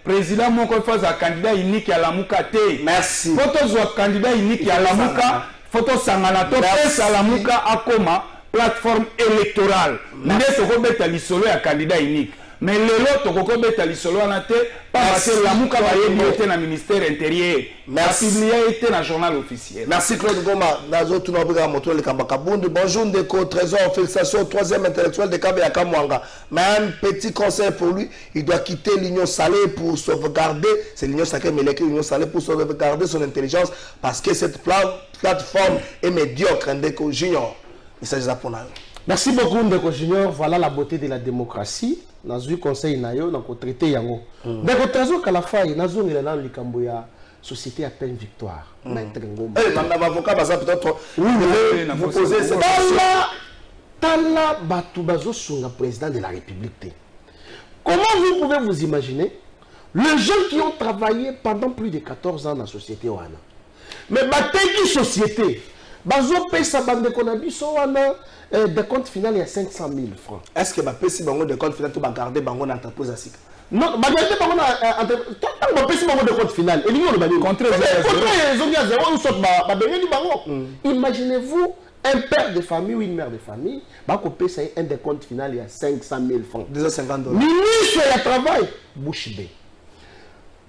président Moko Faza, candidat unique à la Moukate. Merci. Photo soit candidat unique à la Mouka, photo Sanganato, pèse à la Mouka Akoma, plateforme électorale. Nous sommes lisolo à candidat unique. Mais le lot, Toko Beta lisolo à parce que la Mouka va être dans le ministère intérieur. Merci. Il était dans le journal officiel. Merci Claude Goma. Bonjour Ndeko, Trésor, félicitations au troisième intellectuel de Kabe Yakamwanga. Mais un petit conseil pour lui, il doit quitter l'Union Salée pour sauvegarder, c'est l'Union Sacrée, mais l'Union Salée pour sauvegarder son intelligence parce que cette plateforme est médiocre, Ndeko Junior. Il s'agit de ça. Merci beaucoup Ndeko Junior. Voilà la beauté de la démocratie. Dans le conseil nayo, dans le traité yango. Ndeko Trésor Kalafaï, dans le likambo ya société à peine victoire. Maître Ngoma. L'avocat baza peut-être. Oui, vous posez cette question. Tala Batubazo Sunga, président de la République. Comment vous pouvez vous imaginer les gens qui ont travaillé pendant plus de 14 ans dans la société Wana. Mais Bateki société. Bazo paye sa bande konabiso wana de compte final il y a 500 000 francs. Est-ce que Bapesi bango de compte final tu vas garder bango dans ta pose à sika? Non, garder bango dans Bapesi bango de compte final. Et nous le bani. Contre zéro ou saute ba bengeli bango. Imaginez-vous un père de famille ou une mère de famille, bako paye ça un de compte final il y a 500 000 francs. $250. Ministre du travail, Bouchibé.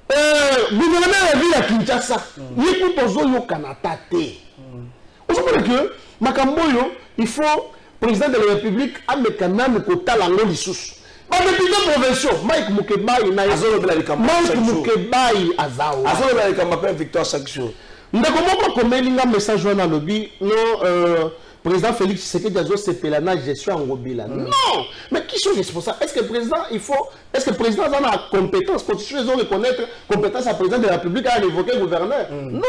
Gouvernement de la ville à Kinshasa, ni pour tozo yo kanata te. Vous savez que Makamboyo, il faut président de la République à Mekanam Kota Lango Lissous. Les députés provinciaux, Mike Mukebaï, Mike Mukebaï, Azao. Azao, victoire chaque jour. Nous avons comme un message dans le lobby, non, président Félix Tshisekedi Azo Sepelana gestion en Gobila. Non, mais qui sont responsables? Est-ce que le président, est-ce que le président a la compétence, constitution, ils ont reconnaître compétence à président de la République à évoquer le gouverneur? Non.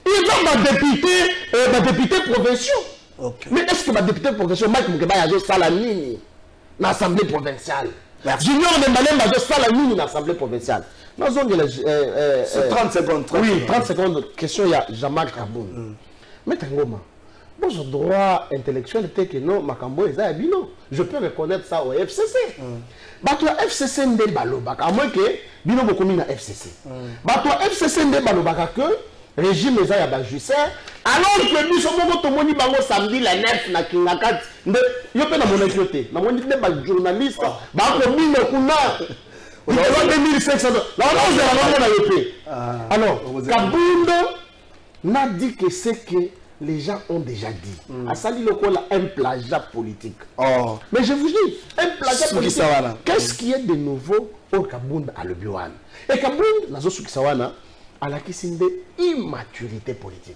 Ils ont des députés provinciaux. Okay. Mais est-ce que les députés provinciaux, Mike Mukeba, il y a Salamini dans l'Assemblée provinciale? Junior Nembalem, il y a Salamini dans l'Assemblée provinciale. C'est 30 secondes. Oui, 30 secondes. Question, il y a Jamal Kaboun. Mais Tangoma, bon, ce droit intellectuel était que non, Makambo est à Bino. Je peux reconnaître ça au FCC. Bato FCC n'est pas le bac, à moins que Bino beaucoup mis dans FCC. Bato FCC n'est pas le bac que régime les a bajusser alors que nous sommes tomoni bango samedi la 9 na kingakat yo pe na mon inquiété na mon ne journaliste ba ko mine kuna on a 2500 la on a la yope alors Kabundo n'a dit que c'est que les gens ont déjà dit à Sali Lokola un plagiat politique. Oh, mais je vous dis un plagiat politique. Qu'est-ce qui est de nouveau au Kabundo à le Bioan et Kabundo nazo sukisawana à la question de immaturité politique.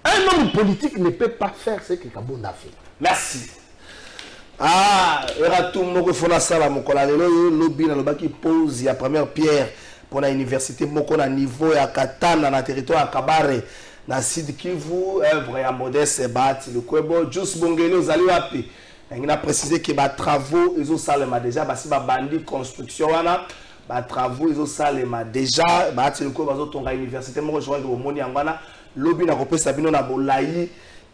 Un homme politique ne peut pas faire ce que Kabound a fait. Merci. Ah, Eratou Moko Fona Sala Mokola Lelo lobby na lobaki pose la première pierre pour la université Moko na niveau ya Katana na territoire ya Kabare na Sud Kivu, œuvre ya modeste bâti le Kwebo Jus Bongele ozali wapi. Il a précisé que les travaux ils ont salema déjà basi ba bandi construction wana. Travaux ils ont salema déjà bâti le quoi bazotonga université moko joindre au moni angwana lobby na kopesa sabino na bolai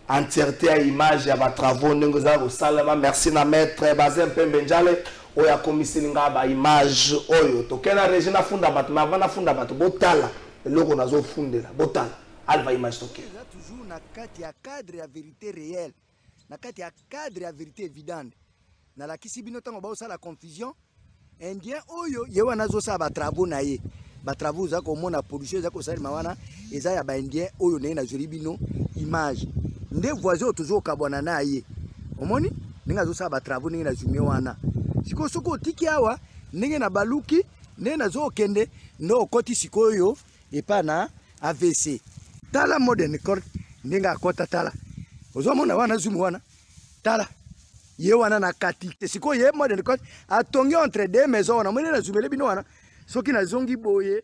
entièreté à image ya ba travaux ndenge za au salema. Merci na maître Bazin Pembenjale oya komiselinga ba image oyo tokena regina funda bato na vana funda bato botala eloko nazo fundela botala alva image tokena toujours na kati ya cadre ya vérité réelle na kati ya cadre ya vérité évidente na la kisibino tango ba osala confusion. Indien oyo yewa nazo sa ba travaux na ye ba travaux za ko mona pollution za ko sali mawana eza ya ba indien oyo na jolibino image nde voisin toujours kabwana na ye omoni ninga zo sa ba travaux ninga jumé wana siko soko tiki awa ninga na baluki ne nazo kende ndo koti sikoyo epa na AVC tala modern court ninga kota tala ozo mona wana zumu wana tala ye wana na kati siko ye modern court atongi entre deux maisons wana mwana na zumele bino wana soki na zongi boye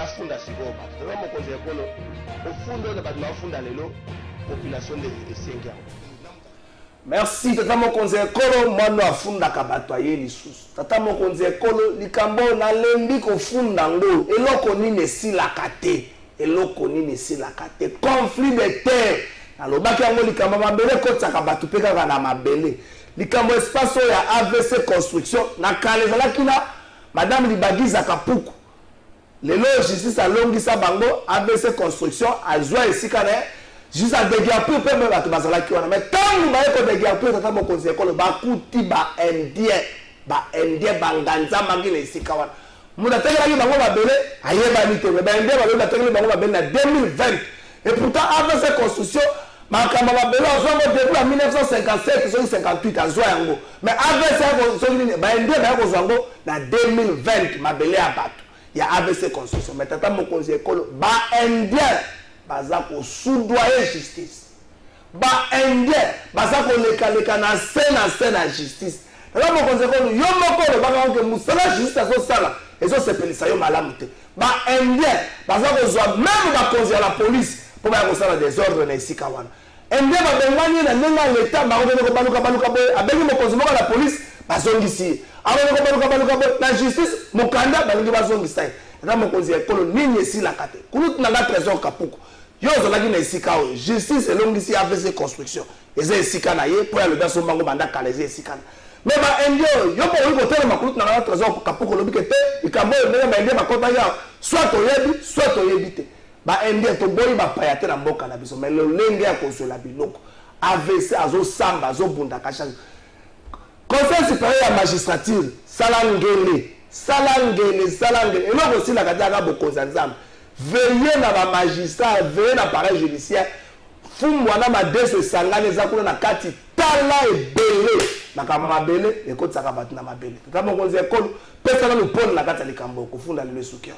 nafunda sikoyo bato tata mokonzi ekolo ofunda na bato nafunda lelo population de 5 ans. Merci tata mokonzi ekolo mwana afundaka bato aye lisusu tata mokonzi ekolo likambo nalembi kofunda ngo eloko nini esilaka te eloko nini esilaka te conflit de terre alobaki yango likambo mabele kotsaka bato mpe kaka na mabele likambo espace oyo ya AVC construction na kala ezalaki na madame Libagiza Kapuku lelo justice alongisa bango AVC construction azwa esika na juste à déguerpir mpe me bato bazalaki wana mais ntango baye kodeguerpir tata mokonzi ekolo bakuti baindien banganza mangi na esika wana moto atekelaki bango mabele ayebani te me baindien babeli atekeli bango mabele na 2020 et pourtant AVC construction makambo mabele azwango depuis en 1957 soki 58 azwa yango mais AVC soki nini baindien baya kozwa yango na 2020 mabele ya bato ya AVC construction mais tata mokonzi ekolo baindien baza kosoudoyer justice baindien baza koleka na se na justice tata mokonzi ekolo yo moko olobaka oke mosala justice azosala ezosepelisa yo malamu te baindien baza kozwa meme bakonzi ya la police mpo baya kosala desordre na esika wana indien babengani na ndenge ya leta bakokende kobaluka boye abengi mokonzi moko ya la police bazongisi ye akokende kobaluka boye na justice mokanda balingi bazongisa ye tata mokonzi ekolo nini esilaka te kulutu nanga trésor Kapuku yo ozalaki na esika oyo justice elongisi AVC construction eza esika na ye mpo ya lobi asombango banda kala eza esika na me baindien oyo yo mpo oyi kotelema kulutu nanga trésor Kapuku olobike te likambo oyo ndenge baindien bakotaki awa soit oyebi te baindien toboyi bapaya te na mboka na biso mais lolenge ya kozwela biloko AVC azosamba azobundaka chaque conseil supérieur ya magistrature sala ngele eloko osilaka te aka bokonzi ya nzambe veille na bamagistrat veille na pareil judiciaire fumbu wana madeso esangani eza kuna na kati tala ebele makambo mabele ekotisaka bato na mabele tata mokonzi ekolo pesana luponi na kati ya likambo kofunda lelo esuki